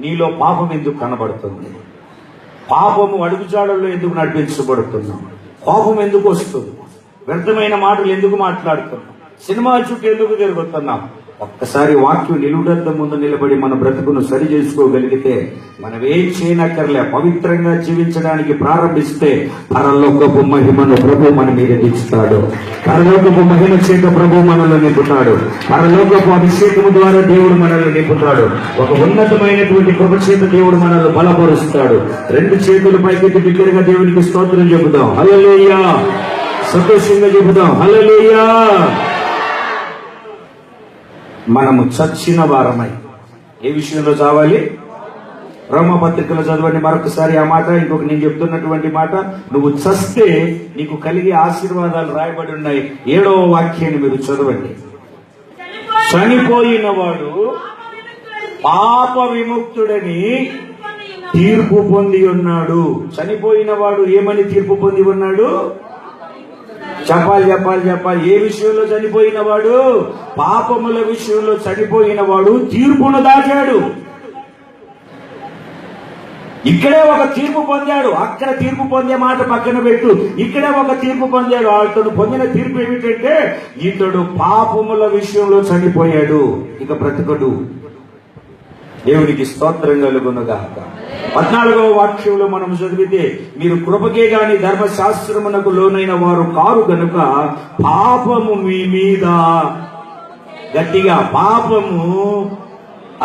నీలో పాపం ఎందుకు కనబడుతుంది? పాపము అడుగుజాడల్లో ఎందుకు నడిపించబడుతున్నావు? కోపం ఎందుకు వస్తుంది? వ్యర్థమైన మాటలు ఎందుకు మాట్లాడుతున్నావు? సినిమా చుట్టూ ఎందుకు తిరుగుతున్నాం? ఒక్కసారి వాక్యం నిలువుటద్దం ముందు నిలబడి మన బ్రతుకును సరి చేసుకోగలిగితే మనం ఏం చేయనక్కర్లే. పవిత్రంగా జీవించడానికి ప్రారంభిస్తే పరలోకపు మహిమను ప్రభు మన మీద దించుతాడు. పరలోకపు మహిమ చేత ప్రభు మనల్ని నింపుతాడు. పరలోకపు అభిషేకము ద్వారా దేవుడు మనల్ని నింపుతాడు. ఒక ఉన్నతమైనటువంటి కృప చేత దేవుడు మనల్ని బలపరుస్తాడు. 2 చేతులు పైకెత్తి బిగ్గరగా దేవునికి స్తోత్రం చెబుదాం హల్లెలూయా. సంతోషంగా చెబుదాం హల్లెలూయా. మనము చచ్చిన వారమై ఏ విషయంలో చావాలి? రోమపత్రికలో చదవండి మరొకసారి ఆ మాట. ఇంకొక నేను చెప్తున్నటువంటి మాట, నువ్వు చస్తే నీకు కలిగే ఆశీర్వాదాలు రాయబడి ఉన్నాయి. 7వ వాక్యాన్ని మీరు చదవండి. చనిపోయిన వాడు పాప విముక్తుడని తీర్పు పొంది ఉన్నాడు. చనిపోయిన వాడు ఏమని తీర్పు పొంది ఉన్నాడు? చెప్పాలి. ఏ విషయంలో చనిపోయిన వాడు? పాపముల విషయంలో చనిపోయిన వాడు తీర్పును దాచాడు. ఇక్కడే ఒక తీర్పు పొందాడు, అక్కడ తీర్పు పొందే మాట పక్కన పెట్టు. ఇక్కడే ఒక తీర్పు పొందాడు. అతడు పొందిన తీర్పు ఏమిటంటే ఇతడు పాపముల విషయంలో చనిపోయాడు, ఇక బ్రతకడు. దేవునికి స్తోత్రం కలుగునుగాక. 14వ వాక్యంలో మనం చదివితే, మీరు కృపకే గాని ధర్మశాస్త్రమునకు లోనైన వారు కారు గనుక పాపము మీ మీద, గట్టిగా పాపము,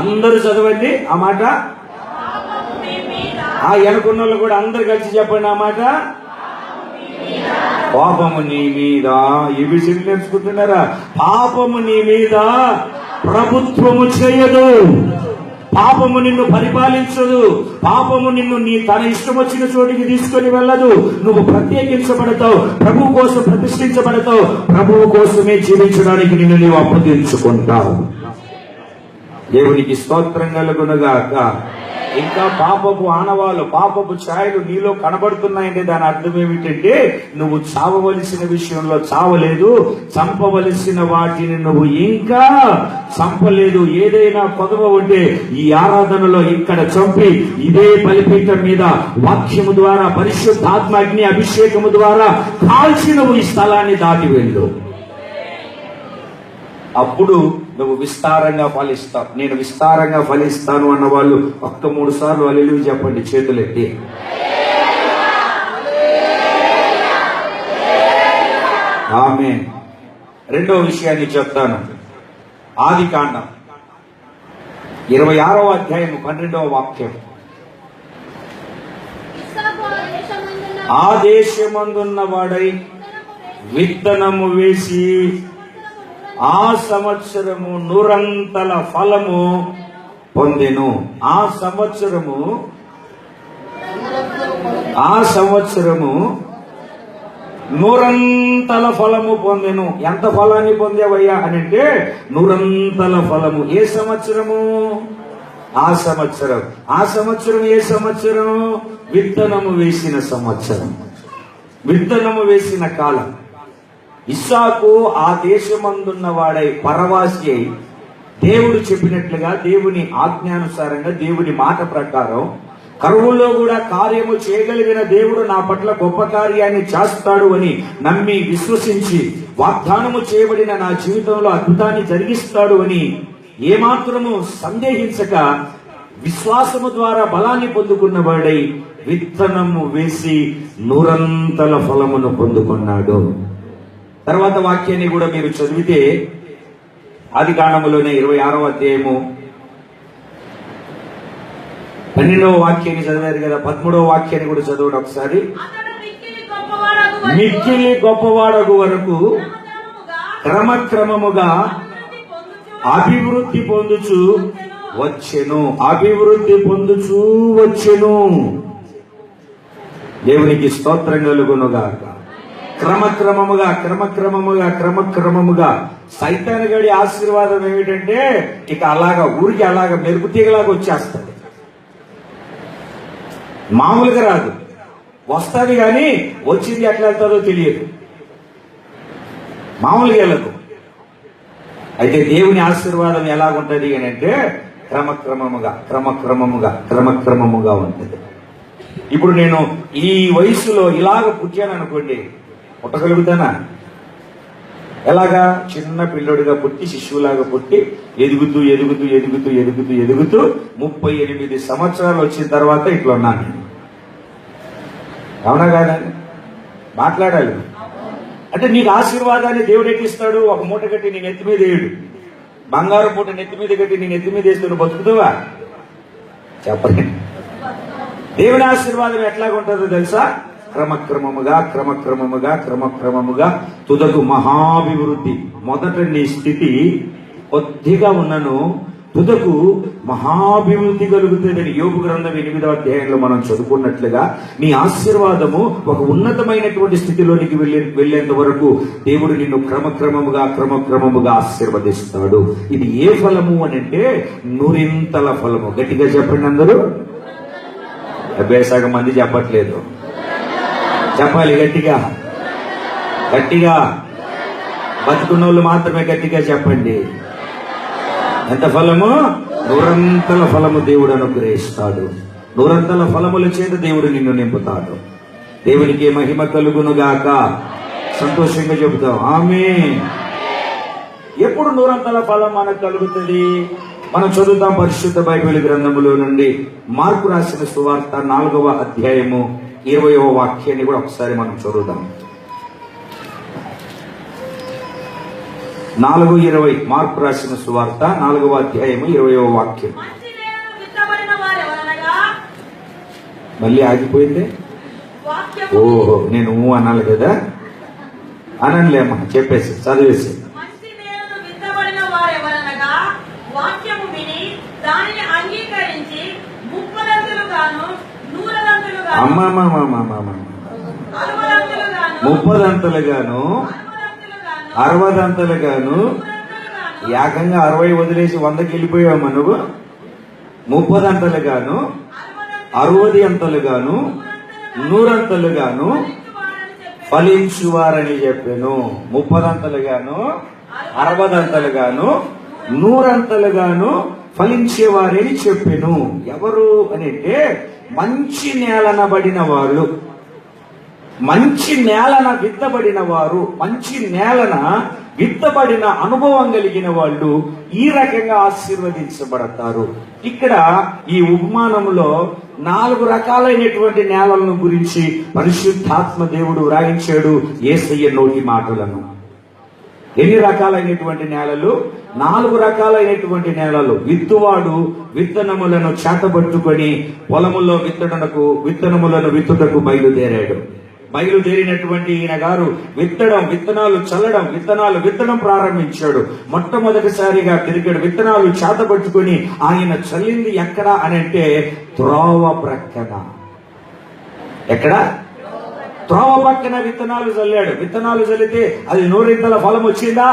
అందరూ చదవండి ఆ మాట. ఆ వెనుకున్న వాళ్ళు కూడా అందరు కలిసి చెప్పండి ఆ మాట. పాపము నీ మీద, ఇవి నేర్చుకుంటున్నారా? పాపము నీ మీద ప్రభుత్వము చేయదు, పాపము నిన్ను పరిపాలించదు, పాపము నిన్ను తన ఇష్టం వచ్చిన చోటికి తీసుకొని వెళ్ళదు. నువ్వు ప్రత్యేకించబడతావు, ప్రభువు కోసం ప్రతిష్ఠించబడతావు, ప్రభువు కోసమే జీవించడానికి నిన్ను నీవు అప్పగించుకుంటావు. దేవునికి స్తోత్రం కలుగునుగాక. ఇంకా పాపపు ఆనవాళ్ళు, పాపపు ఛాయలు నీలో కనబడుతున్నాయంటే దాని అర్థం ఏమిటంటే నువ్వు చావవలసిన విషయంలో చావలేదు, చంపవలసిన వాటిని నువ్వు ఇంకా చంపలేదు. ఏదైనా కొదవ ఉంటే ఈ ఆరాధనలో ఇక్కడ చంపి ఇదే బలిపీఠం మీద వాక్యము ద్వారా, పరిశుద్ధాత్మాగ్ని అభిషేకము ద్వారా కాల్చి నువ్వు ఈ స్థలాన్ని దాటి వెళ్ళు. అప్పుడు నువ్వు విస్తారంగా ఫలిస్తావు. నేను విస్తారంగా ఫలిస్తాను అన్న వాళ్ళు 3 సార్లు హల్లెలూయా చెప్పండి చేతులెత్తి. ఆమేన్. రెండో విషయాన్ని చెప్తాను. ఆదికాండం 26వ అధ్యాయం 12వ వాక్యం. ఆ దేశమందున్న వాడై విత్తనము వేసి ఆ సంవత్సరము 100 ఫలము పొందెను. ఆ సంవత్సరము 100 ఫలము పొందెను. ఎంత ఫలాన్ని పొందేవయ్యా అని అంటే 100 ఫలము. ఏ సంవత్సరము? ఆ సంవత్సరం. ఆ సంవత్సరం ఏ సంవత్సరం? విత్తనము వేసిన సంవత్సరం, విత్తనము వేసిన కాలం. ఇస్సాకు ఆ దేశమందున్న వాడై పరవాసి అయి దేవుడు చెప్పినట్లుగా, దేవుని ఆజ్ఞానుసారంగా, దేవుని మాట ప్రకారం కరువులో కూడా కార్యము చేయగలిగిన దేవుడు నా పట్ల గొప్ప కార్యాన్ని చేస్తాడు అని నమ్మి విశ్వసించి, వాగ్దానము చేయబడిన నా జీవితంలో అద్భుతాన్ని జరిగిస్తాడు అని ఏమాత్రము సందేహించక విశ్వాసము ద్వారా బలాన్ని పొందుకున్న వాడై విత్తనము వేసి 100 ఫలమును పొందుకున్నాడు. తర్వాత వాక్యాన్ని కూడా మీరు చదివితే ఆదికాండములోనే 26వ అధ్యాయము 12వ వాక్యాన్ని చదివారు కదా, 13వ వాక్యాన్ని కూడా చదవండి ఒకసారి. మిక్కిలి గొప్పవాడగు వరకు క్రమక్రమముగా అభివృద్ధి పొందుచు వచ్చెను. అభివృద్ధి పొందుచూ వచ్చెను. దేవునికి స్తోత్రం కలుగునుగాక. క్రమక్రమముగా క్రమక్రమముగా క్రమక్రమముగా. సైతాను గడి ఆశీర్వాదం ఏమిటంటే ఇక అలాగా ఊరికి అలాగా మెరుపు తీగలాగా వచ్చేస్తుంది. మామూలుగా రాదు, వస్తుంది కానీ వచ్చింది ఎట్లా వెళ్తుందో తెలియదు, మామూలుగా వెళ్ళదు. అయితే దేవుని ఆశీర్వాదం ఎలాగుంటది అని అంటే క్రమక్రమముగా క్రమక్రమముగా క్రమక్రమముగా ఉంటుంది. ఇప్పుడు నేను ఈ వయసులో ఇలాగ పుట్టాను అనుకోండి, పుట్టగలుగుతానా? ఎలాగా? చిన్న పిల్లడిగా పుట్టి, శిశువులాగా పుట్టి, ఎదుగుతూ ఎదుగుతూ ఎదుగుతూ ఎదుగుతూ ఎదుగుతూ 38 సంవత్సరాలు వచ్చిన తర్వాత ఇట్లా ఉన్నాను. అవునా కాదండి? మాట్లాడాలి. అంటే నీకు ఆశీర్వాదాన్ని దేవుడు ఎట్టిస్తాడు? ఒక మూట కట్టి నీ నెత్తి మీద వేయడు. బంగారు పూట నెత్తి మీద కట్టి నీ నెత్తి మీద వేస్తే నువ్వు బతుకుతావా? చెప్పండి. దేవుని ఆశీర్వాదం ఎట్లాగుంటుందో తెలుసా? క్రమక్రమముగా క్రమక్రమముగా క్రమక్రమముగా తుదకు మహాభివృద్ధి. మొదట నీ స్థితి కొద్దిగా ఉన్నను, తుదకు మహాభివృద్ధి కలుగుతుందని యోబు గ్రంథం 8వ అధ్యాయంలో మనం చదువుకున్నట్లుగా నీ ఆశీర్వాదము ఒక ఉన్నతమైనటువంటి స్థితిలోనికి వెళ్లేంత వరకు దేవుడు నిన్ను క్రమక్రమముగా క్రమక్రమముగా ఆశీర్వదిస్తాడు. ఇది ఏ ఫలము అని అంటే 100 ఫలము. గట్టిగా చెప్పండి అందరూ. సగం మంది చెప్పట్లేదు, చెప్పాలి గట్టిగా. గట్టిగా బతుకున్న వాళ్ళు మాత్రమే గట్టిగా చెప్పండి. ఎంత ఫలము? 100 ఫలము దేవుడు అనుగ్రహిస్తాడు. నూరంతల ఫలముల చేత దేవుడు నిన్ను నింపుతాడు. దేవునికి మహిమ కలుగునుగాక. సంతోషంగా చెబుతాం ఆమేన్. ఎప్పుడు నూరంతల ఫలం మనకు కలుగుతుంది? మనం చదువుతాం పరిశుద్ధ బైబిల్ గ్రంథములో నుండి మార్కు రాసిన సువార్త 4వ అధ్యాయము 20వ వాక్యాన్ని కూడా ఒకసారి మనం చదువుదాం. 4:20 మార్కు రాసిన సువార్త 4వ అధ్యాయము 20వ వాక్యం. మంచి నేలను విత్తబడిన వారెవరనగా మళ్ళీ ఆగిపోయింది. వాక్యము ఓహో, నేను అనాలి కదా, అనలేమ్మా, చెప్పేసి చదివేసి. మంచి నేలను విత్తబడిన వారెవరనగా వాక్యము విని దానిని అంగీకరించి 30దంతులుగాను 100దంతులుగాను అమ్మమ్మమ్మమ్మమ్మ 60దంతులుగాను 30దంతలుగాను 60దంతలుగాను 100దంతులుగాను ఏకంగా 60 వదిలేసి 100కి వెళ్ళిపోయావమ్మా నువ్వు. 30దంతలుగాను 60 అంతలుగాను 100 అంతలుగాను ఫలించువారని చెప్పాను. 30దంతలుగాను 60దంతలుగాను 100 అంతలుగాను ఫలించేవారని చెప్పాను. ఎవరు అని అంటే మంచి నేలనబడిన వాళ్ళు, మంచి నేలన విత్తబడిన వారు, మంచి నేలన విత్తబడిన అనుభవం కలిగిన వాళ్ళు ఈ రకంగా ఆశీర్వదించబడతారు. ఇక్కడ ఈ ఉపమానంలో 4 రకాలైనటువంటి నేలలను గురించి పరిశుద్ధాత్మ దేవుడు వ్రాయించాడు యేసయ్య నోటి మాటలను. ఎన్ని రకాలైనటువంటి నేలలు? 4 రకాలైనటువంటి నేలలు. విత్తువాడు విత్తనములను చేతబట్టుకొని పొలములో విత్తనములను విత్తుటకు బయలుదేరినటువంటి ఈయన గారు విత్తనాలు చల్లడం, విత్తనం ప్రారంభించాడు. మొట్టమొదటిసారిగా తిరిగాడు, విత్తనాలు చేతబట్టుకొని ఆయన చల్లింది ఎక్కడ అని అంటే త్రోవ ప్రక్కన. ఎక్కడ? త్రోవ పక్కన విత్తనాలు చల్లాడు. విత్తనాలు చల్లితే అది 100 ఫలం వచ్చిందా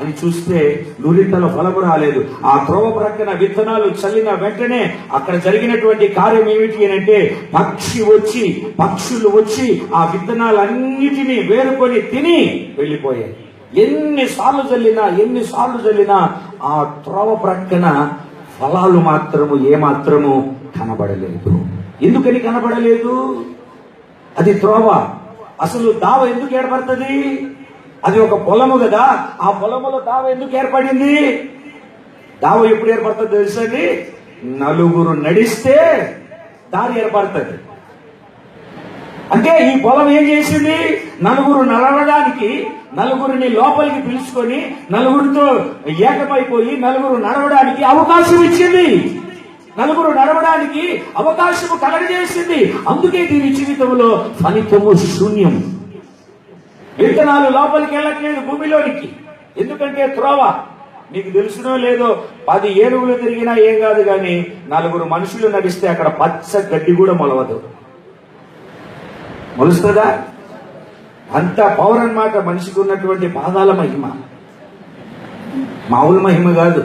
అని చూస్తే 100 ఫలము రాలేదు. ఆ త్రోవ ప్రక్కన విత్తనాలు చల్లిన వెంటనే అక్కడ జరిగినటువంటి కార్యం ఏమిటి అని అంటే పక్షులు వచ్చి ఆ విత్తనాలన్నిటినీ వేరుకొని తిని వెళ్ళిపోయాయి. ఎన్నిసార్లు చల్లినా ఆ త్రోవ ప్రక్కన ఫలాలు మాత్రము ఏమాత్రము కనబడలేదు. ఎందుకని కనబడలేదు? అది త్రోవ. అసలు దావ ఎందుకు ఏర్పడుతుంది? అది ఒక పొలము కదా, ఆ పొలములో దావ ఎందుకు ఏర్పడింది? దావ ఎప్పుడు ఏర్పడుతుంది తెలుసండి? నలుగురు నడిస్తే దారి ఏర్పడుతుంది. అంటే ఈ పొలం ఏం చేసింది? నలుగురు నడవడానికి, నలుగురిని లోపలికి పిలుచుకొని నలుగురితో ఏకమైపోయి నలుగురు నడవడానికి అవకాశం ఇచ్చింది. నలుగురు నడవడానికి అవకాశము కలగజేసింది. అందుకే దీని జీవితంలో ఫలితము శూన్యం. విత్తనాలు లోపలికి వెళ్ళట్లేదు భూమిలోనికి. ఎందుకంటే త్రోవ. నీకు తెలుసునో లేదో 10 ఏనుగులు తిరిగినా ఏం కాదు, కానీ 4 మనుషులు నడిస్తే అక్కడ పచ్చ గడ్డి కూడా మొలవదు. మొలుస్తుందా? అంత పవర్ అన్నమాట మనిషికి ఉన్నటువంటి పాదాల మహిమ. మామూలు మహిమ కాదు.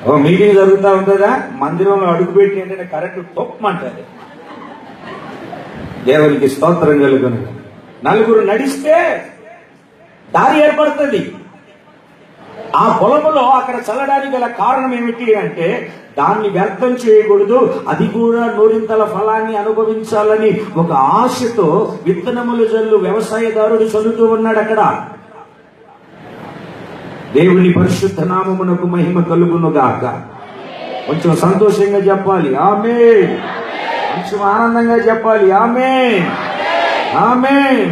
ఓ మీటింగ్ జరుగుతూ ఉంటుందా, మందిరంలో అడుగుపెట్టి అంటే కరెంటు తొప్పమంటారు. దేవునికి స్తోత్రం కలుగును. నలుగురు నడిస్తే దారి ఏర్పడుతుంది. ఆ పొలములో అక్కడ చల్లడానికి గల కారణం ఏమిటి అంటే దాన్ని వ్యర్థం చేయకూడదు, అది కూడా 100 ఫలాన్ని అనుభవించాలని ఒక ఆశతో విత్తనములు జల్లు వ్యవసాయదారుడు చల్లుతూ ఉన్నాడు అక్కడ. దేవుని పరిశుద్ధ నామమునకు మహిమ కలుగును గాక. కొంచెం సంతోషంగా చెప్పాలి ఆమేన్. కొంచెం ఆనందంగా చెప్పాలి ఆమేన్. ఆమేన్.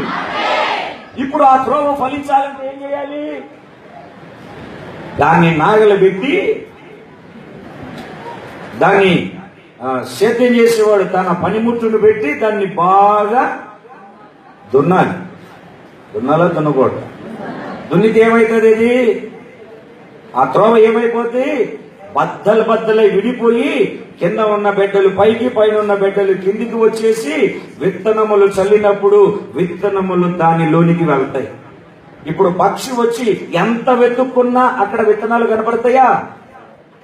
ఇప్పుడు ఆ త్రోవ ఫలించాలంటే ఏం చేయాలి? దాన్ని నాగలు పెట్టి దాన్ని సేద్యం చేసేవాడు తన పనిముట్టును పెట్టి దాన్ని బాగా దున్నాలి. దున్నకూడదు. దున్నితే ఏమవుతుంది? ఇది ఆ త్రోవ ఏమైపోతుంది? బద్దలై విడిపోయి కింద ఉన్న బిడ్డలు పైకి, పైన ఉన్న బిడ్డలు కిందికి వచ్చేసి విత్తనములు చల్లినప్పుడు విత్తనములు దానిలోనికి వెళ్తాయి. ఇప్పుడు పక్షి వచ్చి ఎంత వెతుక్కున్నా అక్కడ విత్తనాలు కనపడతాయా?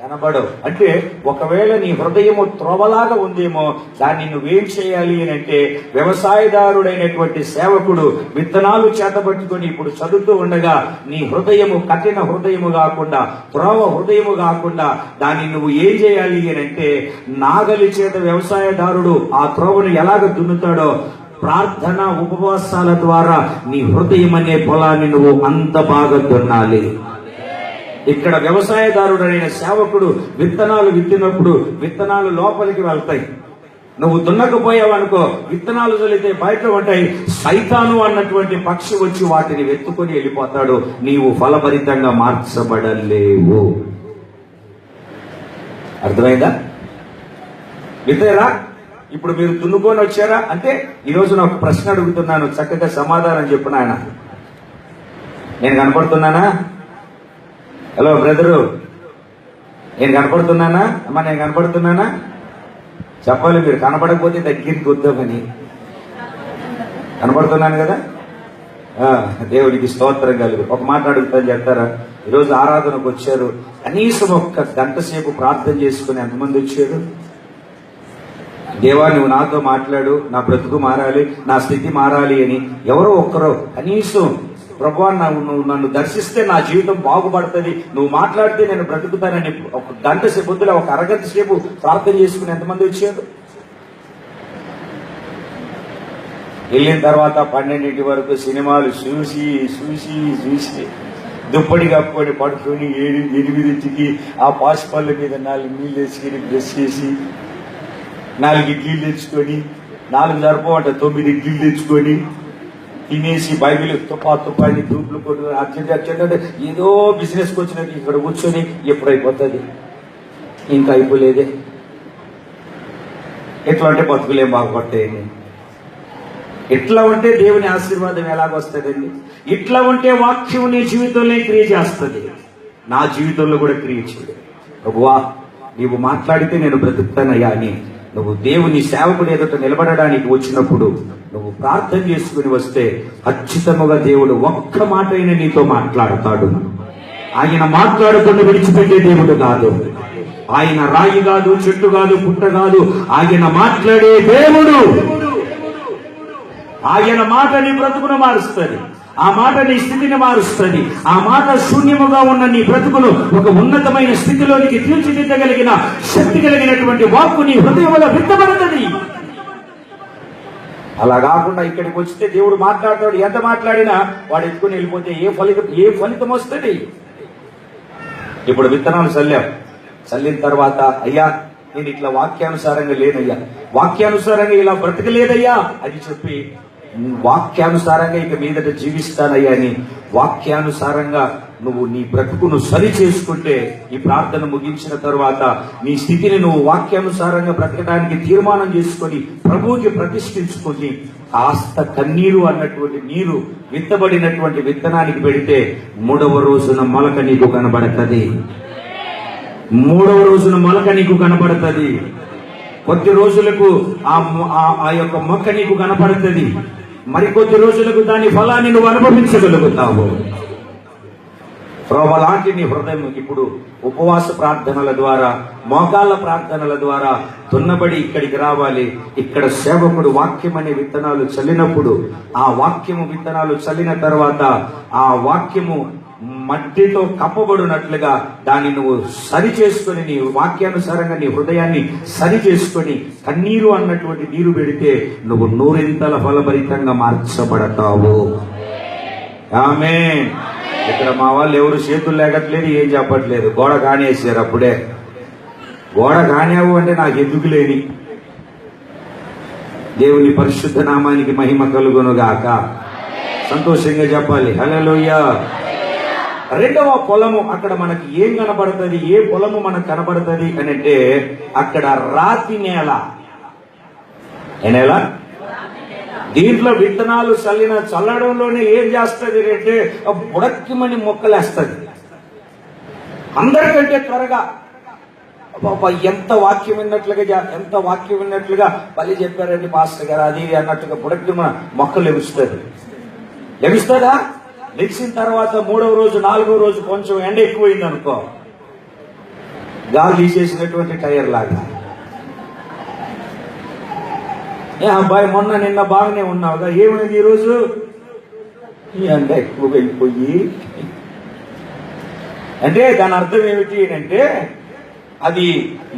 కనబడవు. అంటే ఒకవేళ నీ హృదయము త్రోవలాగా ఉందేమో దాన్ని నువ్వేం చేయాలి అని అంటే, వ్యవసాయదారుడైనటువంటి సేవకుడు విత్తనాలు చేతబట్టుకొని ఇప్పుడు చదువుతూ ఉండగా నీ హృదయము కఠిన హృదయము కాకుండా, త్రోవ హృదయము కాకుండా దాన్ని నువ్వు ఏం చేయాలి అని అంటే, నాగలి చేత వ్యవసాయదారుడు ఆ త్రోవను ఎలాగ దున్నుతాడో ప్రార్థన ఉపవాసాల ద్వారా నీ హృదయం అనే పొలాన్ని నువ్వు అంత బాగా దున్నాలి. ఇక్కడ వ్యవసాయదారుడైన సేవకుడు విత్తనాలు విత్తినప్పుడు విత్తనాలు లోపలికి వెళ్తాయి. నువ్వు దున్నకపోయావనుకో విత్తనాలు చల్లితే బయట ఉంటాయి. సైతాను అన్నటువంటి పక్షి వచ్చి వాటిని వెతుకొని వెళ్ళిపోతాడు. నీవు ఫలభరితంగా మార్చబడలేవు. అర్థమైందా? వింటారా? ఇప్పుడు మీరు దున్నుకొని వచ్చారా అంటే, ఈరోజు నాకు ప్రశ్న అడుగుతున్నాను, చక్కగా సమాధానం చెప్పు నాయన. నేను కనపడుతున్నానా? హలో బ్రదరు, నేను కనపడుతున్నానా? అమ్మా నేను కనపడుతున్నానా? చెప్పాలి. మీరు కనపడకపోతే దగ్గరికి వద్దామని. కనపడుతున్నాను కదా? దేవుడికి స్తోత్రం కలుగు. ఒక మాట అడుగుతాను, చెప్తారా? ఈరోజు ఆరాధనకు వచ్చారు, కనీసం ఒక్క గంట సేపు ప్రార్థన చేసుకుని ఎంతమంది వచ్చారు? దేవా నువ్వు నాతో మాట్లాడు, నా బ్రతుకు మారాలి, నా స్థితి మారాలి అని ఎవరో ఒక్కరో కనీసం, ప్రభువా నువ్వు నన్ను దర్శిస్తే నా జీవితం బాగుపడుతుంది, నువ్వు మాట్లాడితే నేను బ్రతుకుతానని ఒక గంట సేపు వద్దులే, ఒక అరగంట సేపు ప్రార్థన చేసుకుని ఎంతమంది వచ్చారు? వెళ్ళిన తర్వాత 12 వరకు సినిమాలు చూసి చూసి చూసి దుప్పటి కప్పుకొని పడుకొని 7-8కి ఆ పాసిపళ్ళ మీద 4 నీళ్ళు వేసుకొని బ్రష్ చేసి 4 ఇడ్లీలు తెచ్చుకొని, 4 సరిపోవట 9 ఇడ్లీలు తెచ్చుకొని తినేసి బైబిల్ తుపాని దూపులు కొట్టు అర్జెంట్ ఏదో బిజినెస్కి వచ్చినట్టు ఇక్కడ కూర్చొని ఎప్పుడైపోతుంది, ఇంకా అయిపోలేదే. ఎట్లా అంటే బతుకులేం బాగుపడతాయండి. ఎట్లా ఉంటే దేవుని ఆశీర్వాదం ఎలాగొస్తుందండి? ఇట్లా ఉంటే వాక్యం నీ జీవితంలో క్రియ చేస్తుంది, నా జీవితంలో కూడా క్రియ చేయదు. ప్రభువా నీవు మాట్లాడితే నేను బ్రతుకుతానయ్యా అని నువ్వు దేవుని సేవకుడు ఎదుట నిలబడడానికి వచ్చినప్పుడు నువ్వు ప్రార్థన చేసుకుని వస్తే ఖచ్చితంగా దేవుడు ఒక్క మాట అయినా నీతో మాట్లాడతాడు. ఆయన మాట్లాడకుండా విడిచిపెట్టే దేవుడు కాదు. ఆయన రాయి కాదు, చెట్టు కాదు, పుట్ట కాదు. ఆయన మాట్లాడే దేవుడు. ఆయన మాట నీ బ్రతుకును మారుస్తుంది. ఆ మాట నీ స్థితిని మారుస్తుంది. ఆ మాట శూన్యముగా ఉన్న నీ బ్రతుకును ఒక ఉన్నతమైన స్థితిలోనికి తీర్చిదిద్దగలిగిన శక్తి కలిగినటువంటి వాక్కు నీ హృదయంలో విత్తబడుతుంది. అలా కాకుండా ఇక్కడికి వస్తే దేవుడు మాట్లాడతాడు, ఎంత మాట్లాడినా వాడు ఎత్తుకుని వెళ్ళిపోతే ఏ ఫలితం వస్తుంది? ఇప్పుడు విత్తనాలు చల్లిన తర్వాత, అయ్యా నేను ఇట్లా వాక్యానుసారంగా లేనయ్యా, వాక్యానుసారంగా ఇలా బ్రతకలేదయ్యా అని చెప్పి, వాక్యానుసారంగా ఇక మీదట జీవిస్తానయ్యా అని వాక్యానుసారంగా నువ్వు నీ బ్రతుకును సరి చేసుకుంటే, ఈ ప్రార్థన ముగించిన తర్వాత నీ స్థితిని నువ్వు వాక్యానుసారంగా బ్రతకడానికి తీర్మానం చేసుకొని ప్రభువుకి ప్రతిష్ఠించుకొని, కాస్త కన్నీరు అన్నటువంటి నీరు విత్తబడినటువంటి విత్తనానికి పెడితే 3వ రోజున మొలక నీకు కనబడుతుంది. 3వ రోజున మొలక నీకు కనబడుతుంది. కొద్ది రోజులకు ఆ యొక్క మొక్క నీకు కనపడుతుంది. మరికొద్ది రోజులకు దాని ఫలాన్ని నువ్వు అనుభవించగలుగుతావు. ప్రభు లాంటి నీ హృదయం ఇప్పుడు ఉపవాస ప్రార్థనల ద్వారా, మోకాళ్ళ ప్రార్థనల ద్వారా దున్నబడి ఇక్కడికి రావాలి. ఇక్కడ సేవకుడు వాక్యం అనే విత్తనాలు చల్లినప్పుడు, ఆ వాక్యము విత్తనాలు చల్లిన తర్వాత ఆ వాక్యము మట్టితో కప్పబడినట్లుగా దాన్ని నువ్వు సరి చేసుకొని, నీ వాక్యానుసారంగా నీ హృదయాన్ని సరి చేసుకొని కన్నీరు అన్నటువంటి నీరు పెడితే నువ్వు 100 ఫలభరితంగా మార్చబడతావు. ఆమేన్. ఇక్కడ మా వాళ్ళు ఎవరు చేతులు లేకట్లేదు, ఏం చెప్పట్లేదు, గోడ కానేసారు. అప్పుడే గోడ కానేవు అంటే నాకు ఎందుకు లేని. దేవుని పరిశుద్ధ నామానికి మహిమ కలుగునుగాక. సంతోషంగా చెప్పాలి హల్లెలూయా. 2వ పొలము అక్కడ మనకి ఏం కనబడుతుంది? ఏ పొలము మనకు కనబడుతుంది అని అంటే, అక్కడ రాతి నేల. ఏ నేల? దీంట్లో విత్తనాలు చల్లడంలోనే ఏం చేస్తుంది అంటే బుడక్కిమని మొక్కలేస్తుంది. అందరికంటే త్వరగా ఎంత వాక్యం విన్నట్లుగా పని చెప్పారండి పాస్టర్ గారు అది అన్నట్టుగా బుడక్కిమ మొక్క లభిస్తుందా? లెగిసిన తర్వాత 3వ రోజు 4వ రోజు కొంచెం ఎండ ఎక్కువైంది అనుకో, గాలి తీసేసినటువంటి టైర్ లాగా. ఏ అబ్బాయి నిన్న బాగానే ఉన్నావుగా, ఏమైంది ఈరోజు? ఈ ఎండ ఎక్కువగా అయిపోయి. అంటే దాని అర్థం ఏమిటి అంటే అది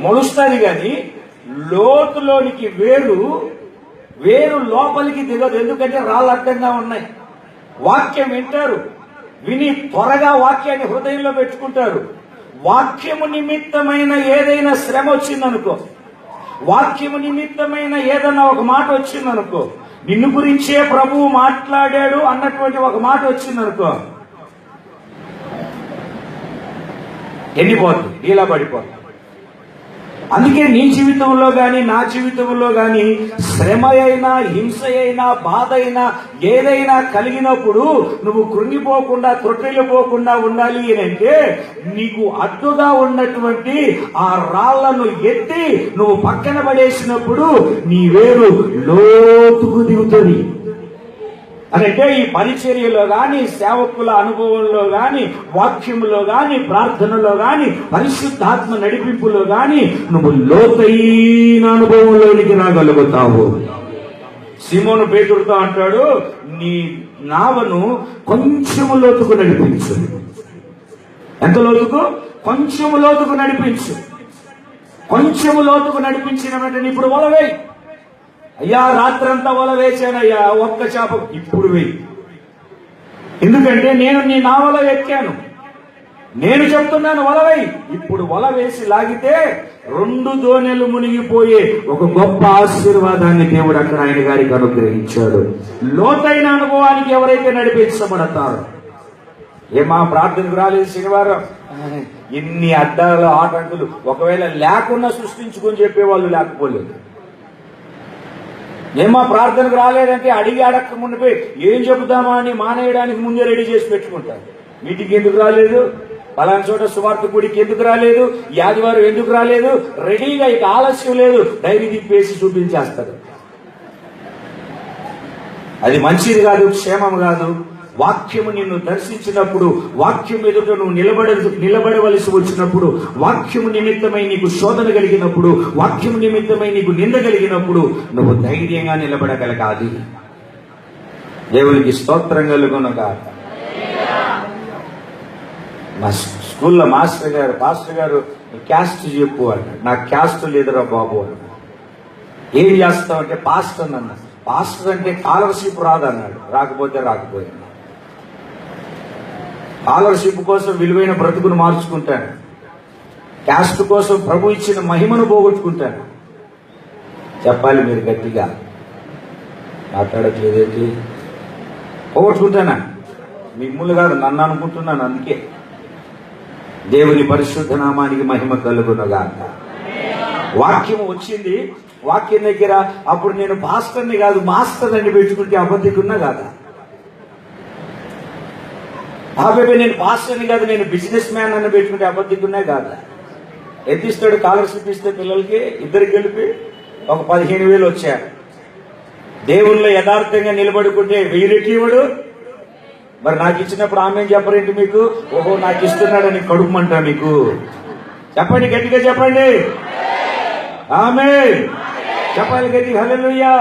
మొలుస్తుంది కానీ లోతులోనికి వేరు లోపలికి దిగదు. ఎందుకంటే రాళ్ళు అడ్డంగా ఉన్నాయి. వాక్యం వింటారు, విని త్వరగా వాక్యాన్ని హృదయంలో పెట్టుకుంటారు. వాక్యము నిమిత్తమైన ఏదైనా శ్రమ వచ్చిందనుకో, వాక్యము నిమిత్తమైన ఏదైనా ఒక మాట వచ్చిందనుకో, నిన్ను గురించే ప్రభువు మాట్లాడాడు అన్నటువంటి ఒక మాట వచ్చిందనుకో, ఎండిపోతుంది, నీలా పడిపోతుంది. అందుకే నీ జీవితంలో గాని నా జీవితంలో గాని శ్రమ అయినా, హింస అయినా, బాధ అయినా ఏదైనా కలిగినప్పుడు నువ్వు కృంగిపోకుండా, త్రొట్టిల్లిపోకుండా ఉండాలి అంటే నీకు అడ్డుగా ఉన్నటువంటి ఆ రాళ్లను ఎత్తి నువ్వు పక్కన పడేసినప్పుడు నీ వేరు లోతుకు దిగుతుంది. అంటే ఈ పరిచర్యలో గాని, సేవకుల అనుభవంలో గాని, వాక్యంలో గాని, ప్రార్థనలో గాని, పరిశుద్ధాత్మ నడిపింపులో గాని నువ్వు లోతైన అనుభవంలోనికి రాగలుగుతావు. సీమోను పేతురుతో అంటాడు, నీ నావను కొంచెము లోతుకు నడిపించు. ఎంత లోతుకు? కొంచెము లోతుకు నడిపించు. కొంచెము లోతుకు నడిపించిన వెంటనే ఇప్పుడు వలవేయి. అయ్యా రాత్రంతా వల వేశానయ్యా, ఒక్క చేప, ఇప్పుడు వేయి. ఎందుకంటే నేను నీ నావల ఎక్కాను, నేను చెప్తున్నాను వలవేయి. ఇప్పుడు వల వేసి లాగితే 2 దోణెలు మునిగిపోయే ఒక గొప్ప ఆశీర్వాదాన్ని దేవుడు అక్కడ ఆయన గారికి అనుగ్రహించాడు. లోతైన అనుభవానికి ఎవరైతే నడిపించబడతారో. ఏమా ప్రార్థనకు రాలేదు శనివారం, ఇన్ని అడ్డాలు ఆటంకులు, ఒకవేళ లేకుండా సృష్టించుకొని చెప్పేవాళ్ళు లేకపోలేదు. ఏమా ప్రార్థనకు రాలేదంటే అడక్క ముండిపోయి ఏం చెబుతామా అని మానేయడానికి ముందే రెడీ చేసి పెట్టుకుంటారు. మీటింగ్ ఎందుకు రాలేదు, పలానా చోట సువార్త గుడికి ఎందుకు రాలేదు, ఈ ఆదివారం ఎందుకు రాలేదు, రెడీగా ఇక ఆలస్యం లేదు, డైరీ తిప్పేసి చూపించేస్తారు. అది మంచిది కాదు, క్షేమం కాదు. వాక్యము నిన్ను దర్శించినప్పుడు, వాక్యం ఎదుట నువ్వు నిలబడవలసి వచ్చినప్పుడు, వాక్యము నిమిత్తమై నీకు శోధన కలిగినప్పుడు, వాక్యము నిమిత్తమై నీకు నింద కలిగినప్పుడు నువ్వు ధైర్యంగా నిలబడగలగాలి. దేవునికి స్తోత్రం కలుగునుగాక. మా స్కూల్లో పాస్టర్ గారు క్యాస్ట్ చెప్పు అన్నాడు. నాకు క్యాస్ట్ లేదురా బాబు అన్నాడు. ఏం చేస్తావంటే పాస్టర్ అన్నా. పాస్టర్ అంటే స్కాలర్షిప్ రాదన్నాడు. రాకపోతే స్కాలర్షిప్ కోసం విలువైన బ్రతుకును మార్చుకుంటాను, క్యాస్ట్ కోసం ప్రభు ఇచ్చిన మహిమను పోగొట్టుకుంటాను. చెప్పాలి మీరు గట్టిగా, మాట్లాడట్లేదేంటి? పోగొట్టుకుంటానా? మిమ్మల్ని కాదు, నన్ను అనుకుంటున్నాను. అందుకే దేవుని పరిశుద్ధ నామానికి మహిమ కలుగునుగాక. వాక్యం వచ్చింది, వాక్యం దగ్గర అప్పుడు నేను పాస్టర్ని కాదు మాస్టర్ అని పెట్టుకుంటే అబద్ధికున్నా కాదా? కాబట్టి నేను పాస్టర్ని కాదు నేను బిజినెస్ మ్యాన్ అని పెట్టుకుంటే అబద్ధికున్నా కాదా? ఎంత ఇస్తాడు స్కాలర్షిప్ ఇస్తే పిల్లలకి? ఇద్దరికి కలిపి ఒక 15,000 వచ్చారు. దేవుళ్ళో యథార్థంగా నిలబడుకుంటే 1000 రెట్లు ఇవ్వడు. మరి నాకు ఇచ్చినప్పుడు ఆమె చెప్పరేంటి మీకు? ఓహో నాకు ఇస్తున్నాడని కడుపుమంటా మీకు? చెప్పండి, గట్టిగా చెప్పండి. ఆమేన్ చెప్పాలి గట్టిగా, హల్లెలూయా.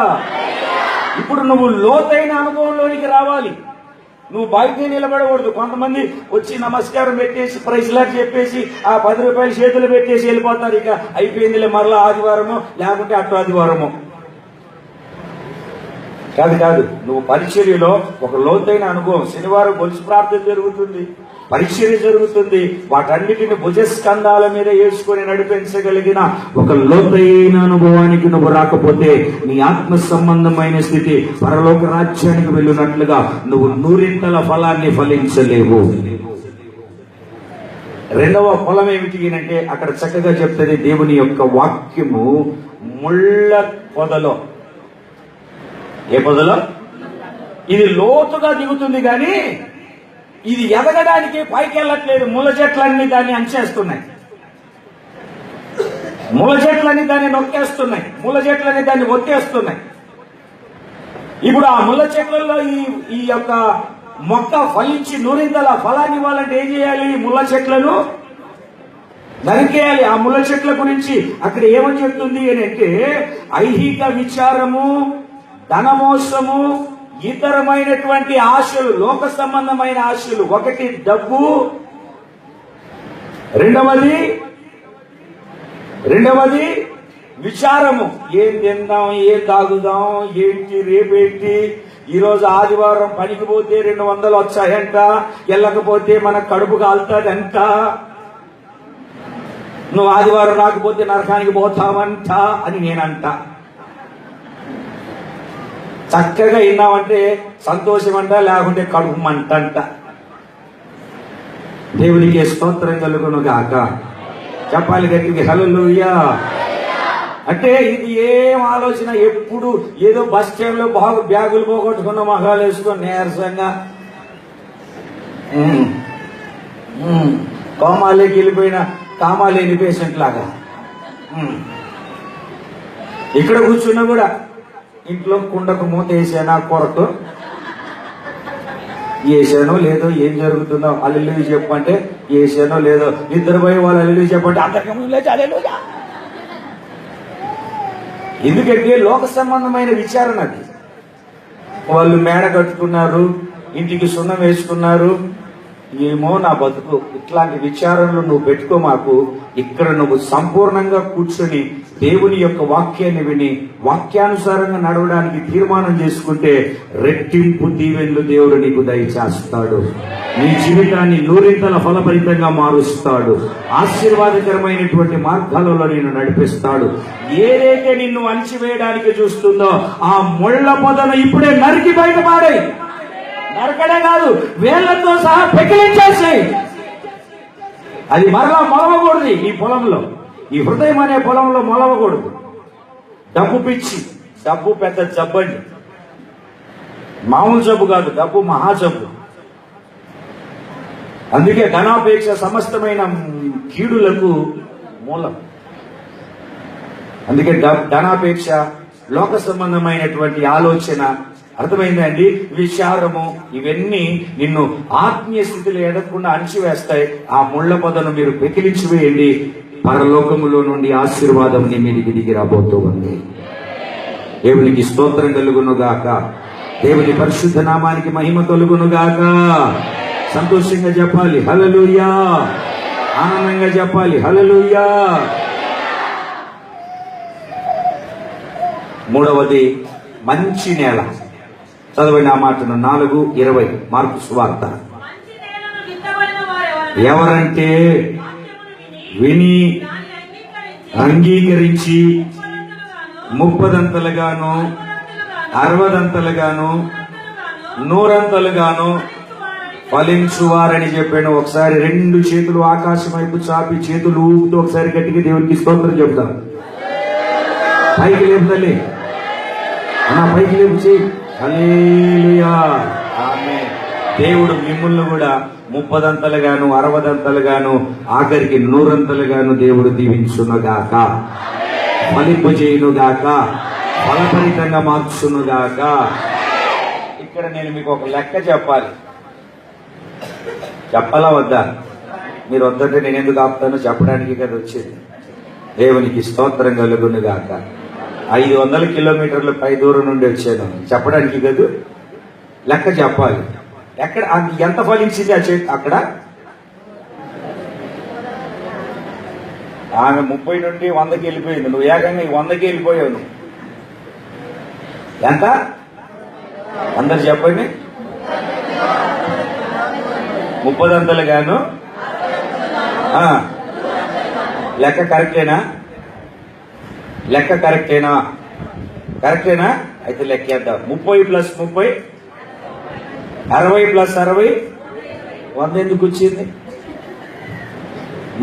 ఇప్పుడు నువ్వు లోతైన అనుభవంలోనికి రావాలి. నువ్వు బయట నిలబడకూడదు. కొంతమంది వచ్చి నమస్కారం పెట్టేసి ప్రైజ్ లాట్ చెప్పేసి ఆ 10 రూపాయలు చేతులు పెట్టేసి వెళ్ళిపోతారు. ఇక అయిపోయిందిలే, మరలా ఆదివారము లేకుంటే అటు ఆదివారము. కాదు, నువ్వు పరిచర్యలో ఒక లోతైన అనుభవం. శనివారం గొలుసు ప్రార్థన జరుగుతుంది, పరిచర్య జరుగుతుంది. వాటన్నిటిని భుజస్కంధాల మీద వేసుకొని నడిపించగలిగిన ఒక లోతైన అనుభవానికి నువ్వు రాకపోతే నీ ఆత్మ సంబంధమైన స్థితి పరలోక రాజ్యానికి వెళ్ళినట్లుగా నువ్వు 100 ఫలాన్ని ఫలించలేవు. రెండవ ఫలం ఏమిటి అంటే అక్కడ చక్కగా చెప్తుంది దేవుని యొక్క వాక్యము ముళ్ళ పొదలో. ఏ పొదలో? ఇది లోతుగా దిగుతుంది కానీ ఇది ఎదగడానికి పైకి వెళ్ళట్లేదు. ముళ్ళ చెట్లన్నీ దాన్ని అంచేస్తున్నాయి, ముళ్ళ చెట్లన్నీ దాన్ని నొక్కేస్తున్నాయి, ముళ్ళ చెట్లన్నీ దాన్ని ఒత్తేస్తున్నాయి. ఇప్పుడు ఆ ముళ్ళ చెట్లలో ఈ యొక్క మొక్క ఫలించి 100 ఫలాన్ని ఇవ్వాలంటే ఏం చేయాలి? ముళ్ళ చెట్లను నరికేయాలి. ఆ ముళ్ళ చెట్ల గురించి అక్కడ ఏమని చెప్తుంది అని అంటే, ఐహిక విచారము, ధనమోసము, ఇతరమైనటువంటి ఆశలు, లోక సంబంధమైన ఆశలు. ఒకటి డబ్బు, రెండవది విచారము. ఏం తిందాం, ఏం తాగుదాం, ఏంటి రేపేంటి, ఈరోజు ఆదివారం పనికి పోతే 200 వచ్చాయంట, వెళ్ళకపోతే మన కడుపు కాలుతాదంట, నువ్వు ఆదివారం రాకపోతే నరకానికి పోతావంట అని నేనంట. చక్కగా విన్నామంటే సంతోషం అంట, లేకుంటే కడుపు మంటంట. దేవునికి స్తోత్రం కలుగును గాక. చెప్పాలి గట్టిగా హల్లెలూయా. అంటే ఇది ఏం ఆలోచన, ఎప్పుడు ఏదో బస్ స్టాండ్ లో బాగా బ్యాగులు పోగొట్టుకున్న మహాలు వేసుకొని నీరసంగా కోమాలేకి వెళ్ళిపోయిన కామాలేని పేషెంట్ లాగా ఇక్కడ కూర్చున్నా కూడా ఇంట్లో కుండకు మూత వేసానా కొరకు వేసానో లేదో, ఏం జరుగుతుందో అల్లెలు చెప్పంటే వేసానో లేదో, ఇద్దరు పోయి వాళ్ళు అల్లెలు చెప్పంటే అందరికీ ముందు లేచి హల్లెలూయా. ఎందుకంటే లోక సంబంధమైన విచారణ అది. వాళ్ళు మేడ కట్టుకున్నారు, ఇంటికి సున్నం వేసుకున్నారు, ఏమో నా బతుకు. ఇట్లాంటి విచారణలు నువ్వు పెట్టుకో మాకు. ఇక్కడ నువ్వు సంపూర్ణంగా కూర్చొని దేవుని యొక్క వాక్యాన్ని విని వాక్యానుసారంగా నడవడానికి తీర్మానం చేసుకుంటే రెట్టింపు దీవెనలు దేవుడు నీకు దయచేస్తాడు. నీ జీవితాన్ని నూరింతల ఫలభరితంగా మారుస్తాడు. ఆశీర్వాదకరమైనటువంటి మార్గాలలో నిన్ను నడిపిస్తాడు. ఏదైతే నిన్ను అణిచివేయడానికి చూస్తుందో ఆ ముళ్ళ పొదను ఇప్పుడే నరికి బయటపడాయి. నరకడే కాదు, వేళ్లతో సహా పెకిలించేసాయి. అది మరలా మొలవకూడదు. ఈ పొలంలో, ఈ హృదయం అనే పొలంలో మొలవకూడదు. డబ్బు పిచ్చి, డబ్బు పెద్ద జబ్బండి, మామూలు జబ్బు కాదు, డబ్బు మహాజబ్బు. అందుకే ధనాపేక్ష సమస్తమైన కీడులకు మూలం. అందుకే ధనాపేక్ష, లోక సంబంధమైనటువంటి ఆలోచన, అర్థమైందండి, విచారము, ఇవన్నీ నిన్ను ఆత్మీయ స్థితిలో ఎదగకుండా అణిచివేస్తాయి. ఆ ముళ్ళ పొదను మీరు పెకిలించి వేయండి. పరలోకములో నుండి ఆశీర్వాదం నీ మీదికి దిగి రాబోతూ ఉంది. దేవునికి స్తోత్రం కలుగును గాక. దేవుని పరిశుద్ధ నామానికి మహిమ కలుగును గాక. సంతోషంగా చెప్పాలి హల్లెలూయా. ఆనందంగా చెప్పాలి హల్లెలూయా. మూడవది మంచి నేల. చదవండి ఆ మాటను. 4:20 మార్కు సువార్త. మంచి నేలను విత్తబడిన వారెవరనగా, ఎవరంటే వాక్యమును విని దాన్ని అంగీకరించి ముప్పదంతలుగాను, 30దంతలుగాను, 60దంతలుగాను, 100ంతలుగాను ఫలించువారని చెప్పాను. ఒకసారి 2 చేతులు ఆకాశం వైపు చాపి చేతులు ఊపుతూ ఒకసారి గట్టిగా దేవునికి స్తోత్రం చెప్తాం. పైకి లేపు తల్లి, అన్న పైకి లేపు చేయి. హల్లెలూయా. ఆమేన్. దేవుడు మిమ్మల్ని కూడా 30దంతలుగాను, 60దంతలుగాను, ఆఖరికి 100ంతలుగాను దేవుడు దీవించునుగాక, ఫలింపజేయునుగాక, ఫలభరితంగా మార్చునుగాక. ఇక్కడ నేను మీకు ఒక లెక్క చెప్పాలి. చెప్పాలా వద్దా? మీరు వద్దంటే నేను ఎందుకు ఆపుతానో చెప్పడానికి కదా వచ్చింది. దేవునికి స్తోత్రం కలుగునుగాక. 500 కిలోమీటర్ల పై దూరం నుండి వచ్చాను చెప్పడానికి కాదు, లెక్క చెప్పాలి. ఎక్కడ ఎంత ఫలించింది ఆ చెట్టు? అక్కడ ఆమె 30 నుండి 100కి వెళ్ళిపోయింది. నువ్వు ఏకంగా 100కి వెళ్ళిపోయావు. నువ్వు ఎంత? అందరు చెప్పండి. 30దంతలుగాను. లెక్క కరెక్టేనా? లెక్క కరెక్టేనా? కరెక్టేనా? అయితే లెక్కేద్దాం. 30 + 30 60 + 60 100 ఎందుకు వచ్చింది?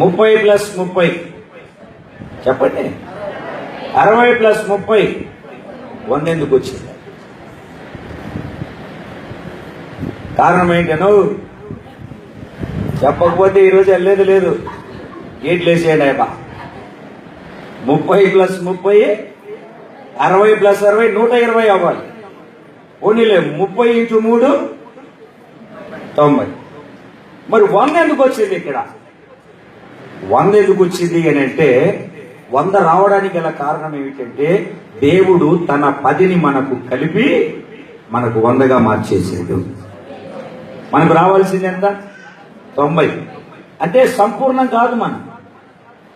30 + 30 చెప్పండి. 60 + 30 100 ఎందుకు వచ్చింది? కారణం ఏంటనో చెప్పకపోతే ఈరోజు వెళ్ళేది లేదు. గేట్లు వేసేయండి అయ్యా. 30 + 30 60 + 60 120 అవ్వాలి. ఓన్లీ 30 × 3 90. మరి 100 ఎందుకు వచ్చింది ఇక్కడ? 100 ఎందుకు వచ్చింది అని అంటే 100 రావడానికి గల కారణం ఏమిటంటే దేవుడు తన 10ని మనకు కలిపి మనకు 100గా మార్చేసాడు. మనకు రావాల్సింది ఎంత? 90. అంటే సంపూర్ణం కాదు.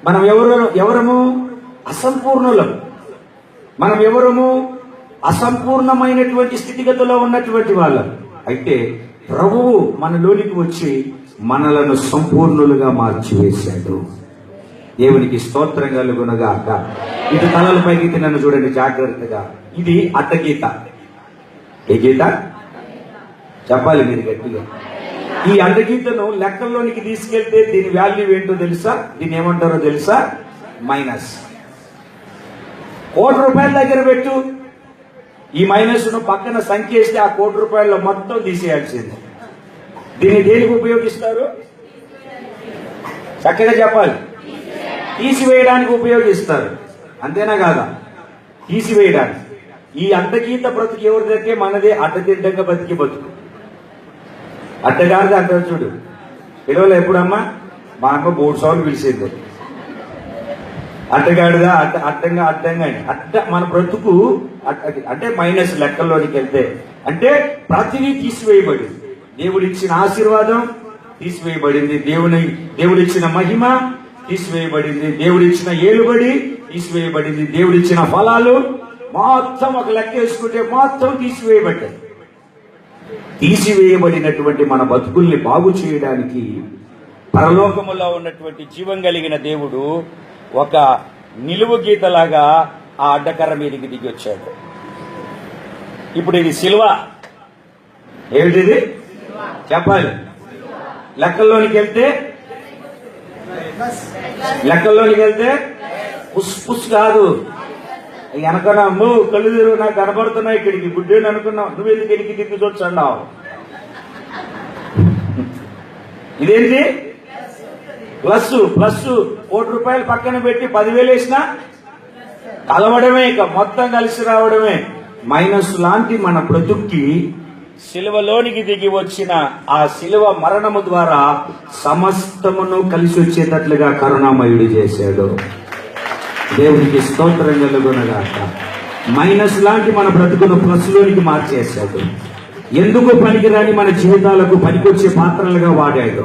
మనం ఎవరము? అసంపూర్ణులం. మనం ఎవరము? అసంపూర్ణమైనటువంటి స్థితిగతిలో ఉన్నటువంటి వాళ్ళం. అయితే ప్రభువు మనలోనికి వచ్చి మనలను సంపూర్ణులుగా మార్చివేశాడు. దేవునికి స్తోత్రం కలుగునుగాక. ఇది తలలపైకి నన్ను చూడండి జాగ్రత్తగా. ఇది అడ్డగీత. ఏ గీత చెప్పాలి మీరు గట్టిగా. ఈ అడ్డగీతను లెక్కల్లోనికి తీసుకెళ్తే దీని వాల్యూ ఏంటో తెలుసా? దీన్ని ఏమంటారో తెలుసా? మైనస్. ₹1 దగ్గర పెట్టు, ఈ మైనస్ ను పక్కన సంఖ్య వేస్తే ఆ ₹1 మొత్తం తీసేయాల్సింది. దీన్ని దేనికి ఉపయోగిస్తారు? చక్కగా చెప్పాలి. తీసివేయడానికి ఉపయోగిస్తారు. అంతేనా కాదా? తీసివేయడానికి. ఈ అడ్డగీత బ్రతుకు ఎవరిదంటే మనదే. అడ్డదిడ్డంగా బతికి బతుకు. అడ్డగారిది అంటారు చూడు. పిలవలే ఎప్పుడమ్మా? మా అమ్మ 3 సార్లు పిలిచింది. అడ్డగాడిదా అడ్డంగా అని. మన బ్రతుకు అంటే మైనస్ లెక్కల్లోనికి వెళ్తే అంటే ప్రతిదీ తీసివేయబడింది. దేవుడిచ్చిన ఆశీర్వాదం తీసివేయబడింది. దేవుడిచ్చిన మహిమ తీసివేయబడింది. దేవుడిచ్చిన ఏలుబడి తీసివేయబడింది. దేవుడిచ్చిన ఫలాలు మొత్తం ఒక లెక్క వేసుకుంటే మొత్తం తీసివేయబడ్డాయి. తీసివేయబడినటువంటి మన బతుకుల్ని బాగు చేయడానికి పరలోకములో ఉన్నటువంటి జీవం కలిగిన దేవుడు ఒక నిలువు గీతలాగా ఆ అడ్డకర్ర మీదకి దిగి వచ్చాడు. ఇప్పుడు ఇది సిలువ. ఏమిటిది చెప్పాలి? లెక్కల్లోనికి వెళ్తే పుస్ కాదు. వెనకన్నా కళ్ళు తిరుగు నాకు కనబడుతున్నాయి ఇక్కడికి గుడ్డేని అనుకున్నావు. నువ్వెందుకు ఎనికి దిక్కు చూస్తున్నావు? ఇదేంటి? ప్లస్ ₹1 పక్కన పెట్టి 10,000 వేసినా కలవడమే, ఇక మొత్తం కలిసి రావడమే. మైనస్ లాంటి మన బ్రతుక్కి సిలువలోనికి దిగి వచ్చిన ఆ సిలువ మరణము ద్వారా సమస్తమును కలిసి వచ్చేటట్లుగా కరుణామయుడు చేశాడు. దేవునికి స్తోత్రం కలుగునుగాక. మైనస్ లాంటి మన బ్రతుకును ప్లస్ లోనికి మార్చేశాడు. ఎందుకు పనికిరాని మన జీవితాలకు పనికొచ్చే పాత్రలుగా వాడాడు.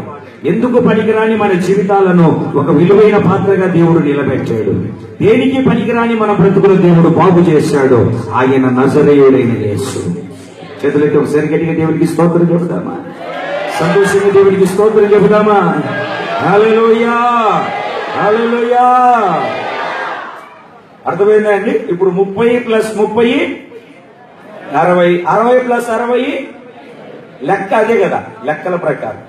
ఎందుకు పనికిరాని మన జీవితాలను ఒక విలువైన పాత్రగా దేవుడు నిలబెట్టాడు. దేనికి పనికిరాని మన బ్రతుకును దేవుడు బాగు చేశాడు. ఆయన నజరేయుడైన యేసు. చేతులైతే ఒకసారి గట్టిగా దేవుడికి స్తోత్రం చెబుదామా? సంతోషంగా దేవుడికి స్తోత్రం చెబుదామా? హల్లెలూయా, హల్లెలూయా. అర్థమైందా అండి? ఇప్పుడు 30 + 30 60, 60 + 60 లెక్క అదే కదా. లెక్కల ప్రకారం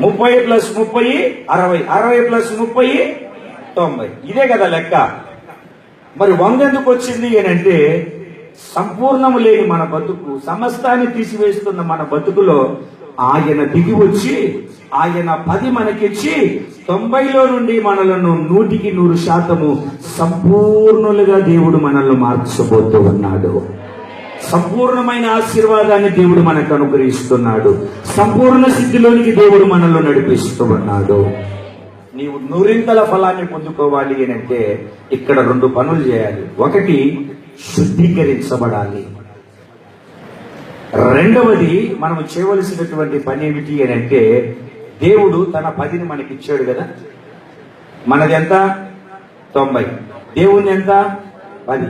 30 + 30 60, 60 + 30 90. ఇదే కదా లెక్క. మరి 100 ఎందుకు వచ్చింది అని అంటే సంపూర్ణము లేని మన బతుకు, సమస్తాన్ని తీసివేస్తున్న మన బతుకులో ఆయన దిగి వచ్చి ఆయన 10 మనకిచ్చి 90లో నుండి మనలను 100% సంపూర్ణులుగా దేవుడు మనల్ని మార్చబోతూ ఉన్నాడు. సంపూర్ణమైన ఆశీర్వాదాన్ని దేవుడు మనకు అనుగ్రహిస్తున్నాడు. సంపూర్ణ స్థితిలోనికి దేవుడు మనల్ని నడిపిస్తూ ఉన్నాడు. నీవు 100 ఫలాన్ని పొందుకోవాలి అని అంటే ఇక్కడ 2 పనులు చేయాలి. ఒకటి, శుద్ధీకరించబడాలి. రెండవది, మనం చేయవలసినటువంటి పని ఏమిటి అని అంటే దేవుడు తన 10ని మనకి ఇచ్చాడు కదా. మనది ఎంత? 90. దేవుని ఎంత? 10.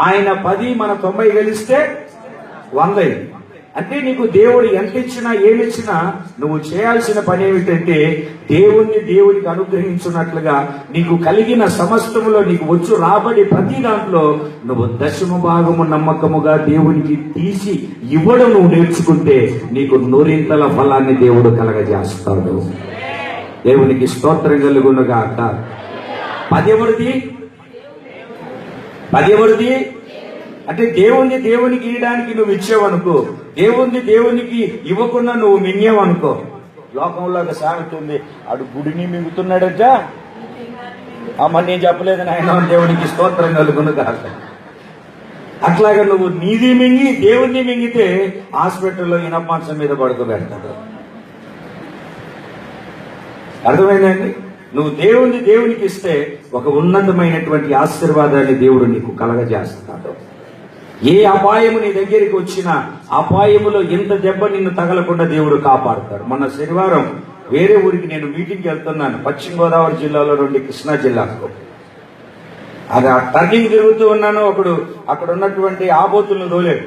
ఆయన 10 మన 90 కలిస్తే 100. అంటే నీకు దేవుడు ఎంత ఇచ్చినా ఏమిచ్చినా నువ్వు చేయాల్సిన పని ఏమిటంటే దేవునికి అనుగ్రహించున్నట్లుగా నీకు కలిగిన సమస్తములో నీకు వచ్చు రాబడి ప్రతి దాంట్లో నువ్వు 10వ భాగము నమ్మకముగా దేవునికి తీసి ఇవ్వడం నువ్వు నేర్చుకుంటే నీకు 100 ఫలాన్ని దేవుడు కలగజేస్తాడు. దేవునికి స్తోత్రం కలుగునుగాక. 10 ఎవరిది? 10 ఎవరిది అంటే దేవునికి ఇవ్వడానికి నువ్వు ఇచ్చావనుకో, దేవునికి ఇవ్వకుండా నువ్వు మింగావనుకో. లోకంలో ఒక సామెత ఉంది, ఆడు గుడిని మింగుతున్నాడట. అమ్మ నేను చెప్పలేదు నాయన. దేవునికి స్తోత్రం కలుగునుగాక. అట్లాగా నువ్వు నీది మింగి దేవుణ్ణి మింగితే హాస్పిటల్లో ఇనపాంసం మీద పడుకోబెడతాడు. అర్థమైందండి? నువ్వు దేవునికి ఇస్తే ఒక ఉన్నతమైనటువంటి ఆశీర్వాదాన్ని దేవుడు నీకు కలగజేస్తాడు. ఏ అపాయము నీ దగ్గరికి వచ్చినా అపాయములో ఎంత దెబ్బ నిన్ను తగలకుండా దేవుడు కాపాడుతాడు. మొన్న శనివారం వేరే ఊరికి నేను మీటింగ్కి వెళ్తున్నాను, పశ్చిమ గోదావరి జిల్లాలో నుండి కృష్ణా జిల్లాకు. అది ఆ టర్నింగ్ తిరుగుతూ ఉన్నాను, అక్కడ ఉన్నటువంటి ఆబోతులను తోలేడు.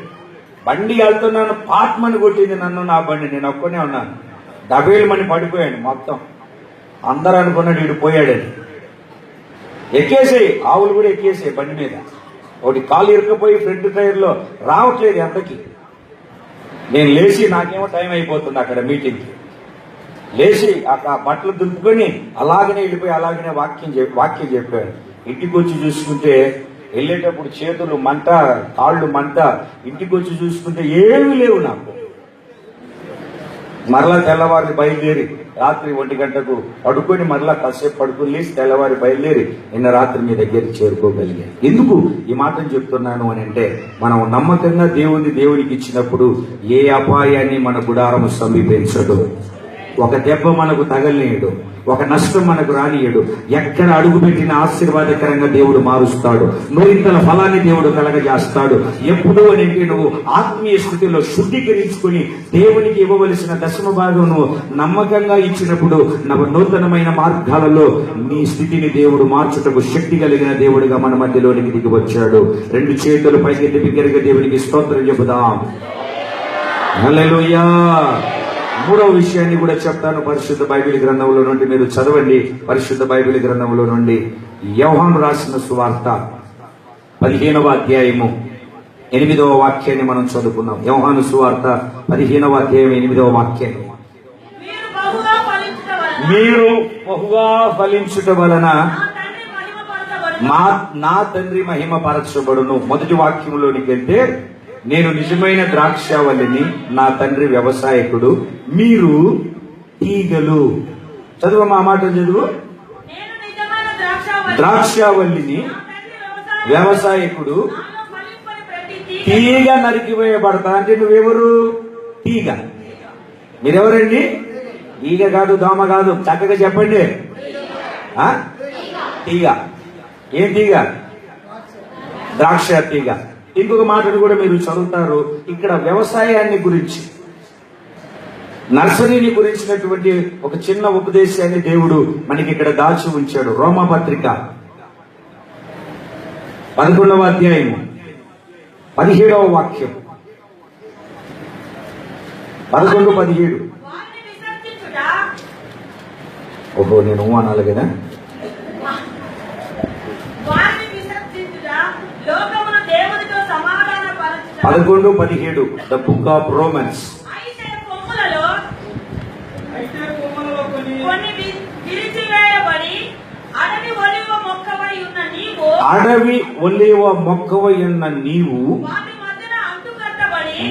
బండి వెళ్తున్నాను, పాట్మని కొట్టింది నన్ను, నా బండి. నేను ఒక్కనే ఉన్నాను, డబేలుమని పడిపోయాను మొత్తం. అందరూ అనుకున్నాడు వీడు పోయాడని. ఎక్కేసాయి, ఆవులు కూడా ఎక్కేసాయి బండి మీద. ఒకటి కాలు ఇరుక్కుపోయి ఫ్రంట్ టైర్లో రావట్లేదు ఎంతకి. నేను లేచి, నాకేమో టైం అయిపోతుంది అక్కడ మీటింగ్కి, లేచి ఆ బట్టలు దులుపుకొని అలాగనే వెళ్ళిపోయి అలాగనే వాక్యం చెప్పాను. ఇంటికి వచ్చి చూసుకుంటే వెళ్ళేటప్పుడు చేతులు మంట, కాళ్ళు మంట. ఇంటికి వచ్చి చూసుకుంటే ఏమీ లేవు నాకు. మరలా తెల్లవారి బయలుదేరి రాత్రి 1 గంటకు పడుకొని మరలా కాసేపు పడుకుని లేచి తెల్లవారి బయలుదేరి నిన్న రాత్రి మీ దగ్గరికి చేరుకోగలిగాను. ఎందుకు ఈ మాటను చెప్తున్నాను అని అంటే, మనం నమ్మకంగా దేవునికి ఇచ్చినప్పుడు ఏ అపాయాన్ని మన గుడారము సమీపించదు. ఒక దెబ్బ మనకు తగలనీయడు, ఒక నష్టం మనకు రానియడు. ఎక్కడ అడుగుపెట్టిన ఆశీర్వాదకరంగా దేవుడు మారుస్తాడు. నూరింతల ఫలాన్ని దేవుడు కలగజేస్తాడు. ఎప్పుడు అని నువ్వు ఆత్మీయ స్థితిలో శుద్ధీకరించుకుని దేవునికి ఇవ్వవలసిన దశమ భాగం నువ్వు నమ్మకంగా ఇచ్చినప్పుడు నూతనమైన మార్గాలలో నీ స్థితిని దేవుడు మార్చుటకు శక్తి కలిగిన దేవుడిగా మన మధ్యలోనికి దిగి వచ్చాడు. 2 చేతులు పైకెత్తి బిగ్గరగా దేవునికి స్తోత్రం చెబుదాం. హల్లెలూయా. 3వ విషయాన్ని కూడా చెప్తాను. పరిశుద్ధ బైబిల్ గ్రంథంలో నుండి మీరు చదవండి. పరిశుద్ధ బైబిల్ గ్రంథంలో నుండి యోహాను రాసిన సువార్త 15వ అధ్యాయము 8వ వాక్యాన్ని మనం చదువుకున్నాం. యోహాను సువార్త 15వ అధ్యాయం 8వ వాక్యాన్ని. మీరు బహుగా ఫలించుట వలన నా తండ్రి మహిమపరచబడును. మొదటి వాక్యంలోనికి వెళ్తే, నేను నిజమైన ద్రాక్షావల్లిని, నా తండ్రి వ్యవసాయకుడు, మీరు తీగలు. చదువు మా మాట చదువు. ద్రాక్షావల్లిని, వ్యవసాయకుడు, తీగ నరికివేయబడతా. అంటే నువ్వెవరు? తీగ. మీరెవరండి? ఈగ కాదు, దోమ కాదు, చక్కగా చెప్పండి. తీగ. ఏం తీగ? ద్రాక్ష తీగ. ఇంకొక మాటను కూడా మీరు చదువుతారు ఇక్కడ, వ్యవసాయాన్ని గురించి, నర్సరీని గురించినటువంటి ఒక చిన్న ఉపదేశాన్ని దేవుడు మనకి ఇక్కడ దాచి ఉంచాడు. రోమాపత్రిక 11వ అధ్యాయము 17వ వాక్యం. 11:17. ఓహో, నేను అనాలి కదా. 11:17 ద బుక్ ఆఫ్ రోమన్స్. అడవి ఒలీవ మొక్కవై ఉన్న నీవు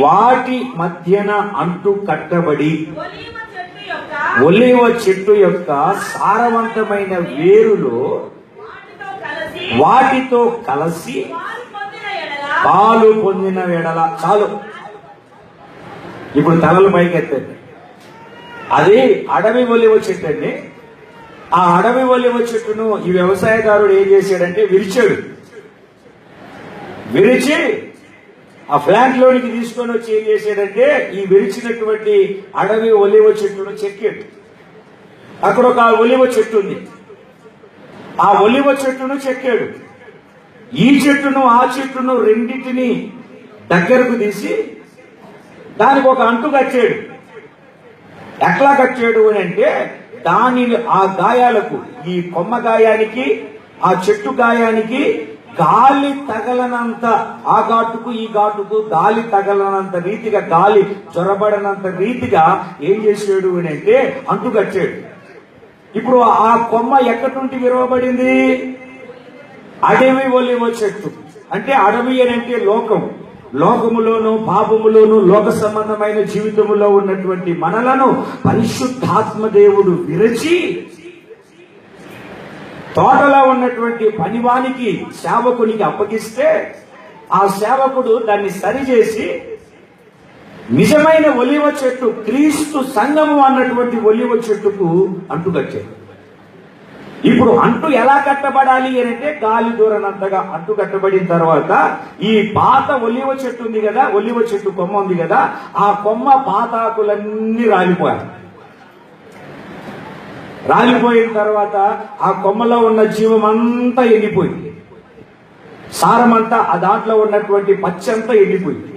వాటి మధ్యన అంటు కట్టబడి ఒలీవ చెట్టు యొక్క సారవంతమైన వేరులో వాటితో కలిసి పాలు పొందిన ఎడల. చాలు, ఇప్పుడు తలలు పైకెత్తండి. అది అడవి ఒలీవ చెట్టు అండి. ఆ అడవి ఒలీవ చెట్టును ఈ వ్యవసాయదారుడు ఏం చేశాడంటే విరిచాడు. విరిచి ఆ ఫ్లాట్ లోనికి తీసుకొని వచ్చి ఏం చేశాడంటే ఈ విరిచినటువంటి అడవి ఒలీవ చెట్టును చెక్కాడు. అక్కడ ఒక ఒలీవ చెట్టు ఉంది, ఆ ఒలీవ చెట్టును చెక్కాడు. ఈ చెట్టును ఆ చెట్టును రెండింటిని దగ్గరకు తీసి దానికి ఒక అంటు కట్టాడు. ఎట్లా కట్టాడు అని అంటే, దాని ఆ గాయాలకు, ఈ కొమ్మ గాయానికి ఆ చెట్టు గాయానికి గాలి తగలనంత, ఆ ఘాటుకు ఈ ఘాటుకు గాలి తగలనంత రీతిగా, గాలి చొరబడనంత రీతిగా ఏం చేశాడు అని అంటే అంటు కట్టాడు. ఇప్పుడు ఆ కొమ్మ ఎక్కడి నుండి విరవబడింది? అడవి ఒలీవ చెట్టు. అంటే అడవి అని అంటే లోకం. లోకములోను పాపములోను లోక సంబంధమైన జీవితములో ఉన్నటువంటి మనలను పరిశుద్ధాత్మ దేవుడు విరచి తోటలో ఉన్నటువంటి పనివానికి, సేవకునికి అప్పగిస్తే ఆ సేవకుడు దాన్ని సరిచేసి నిజమైన ఒలీవ చెట్టు, క్రీస్తు సంఘము అన్నటువంటి ఒలీవ చెట్టుకు అంటుకట్టాడు. ఇప్పుడు అంటు ఎలా కట్టబడాలి అని అంటే గాలి దూరనంతగా అంటు కట్టబడిన తర్వాత ఈ పాత ఒలివ చెట్టు ఉంది కదా, ఒలివ చెట్టు కొమ్మ ఉంది కదా, ఆ కొమ్మ పాతాకులన్నీ రాలిపోయాయి. రాలిపోయిన తర్వాత ఆ కొమ్మలో ఉన్న జీవం అంతా ఎండిపోయింది. సారమంతా ఆ దాంట్లో ఉన్నటువంటి పచ్చంతా ఎండిపోయింది.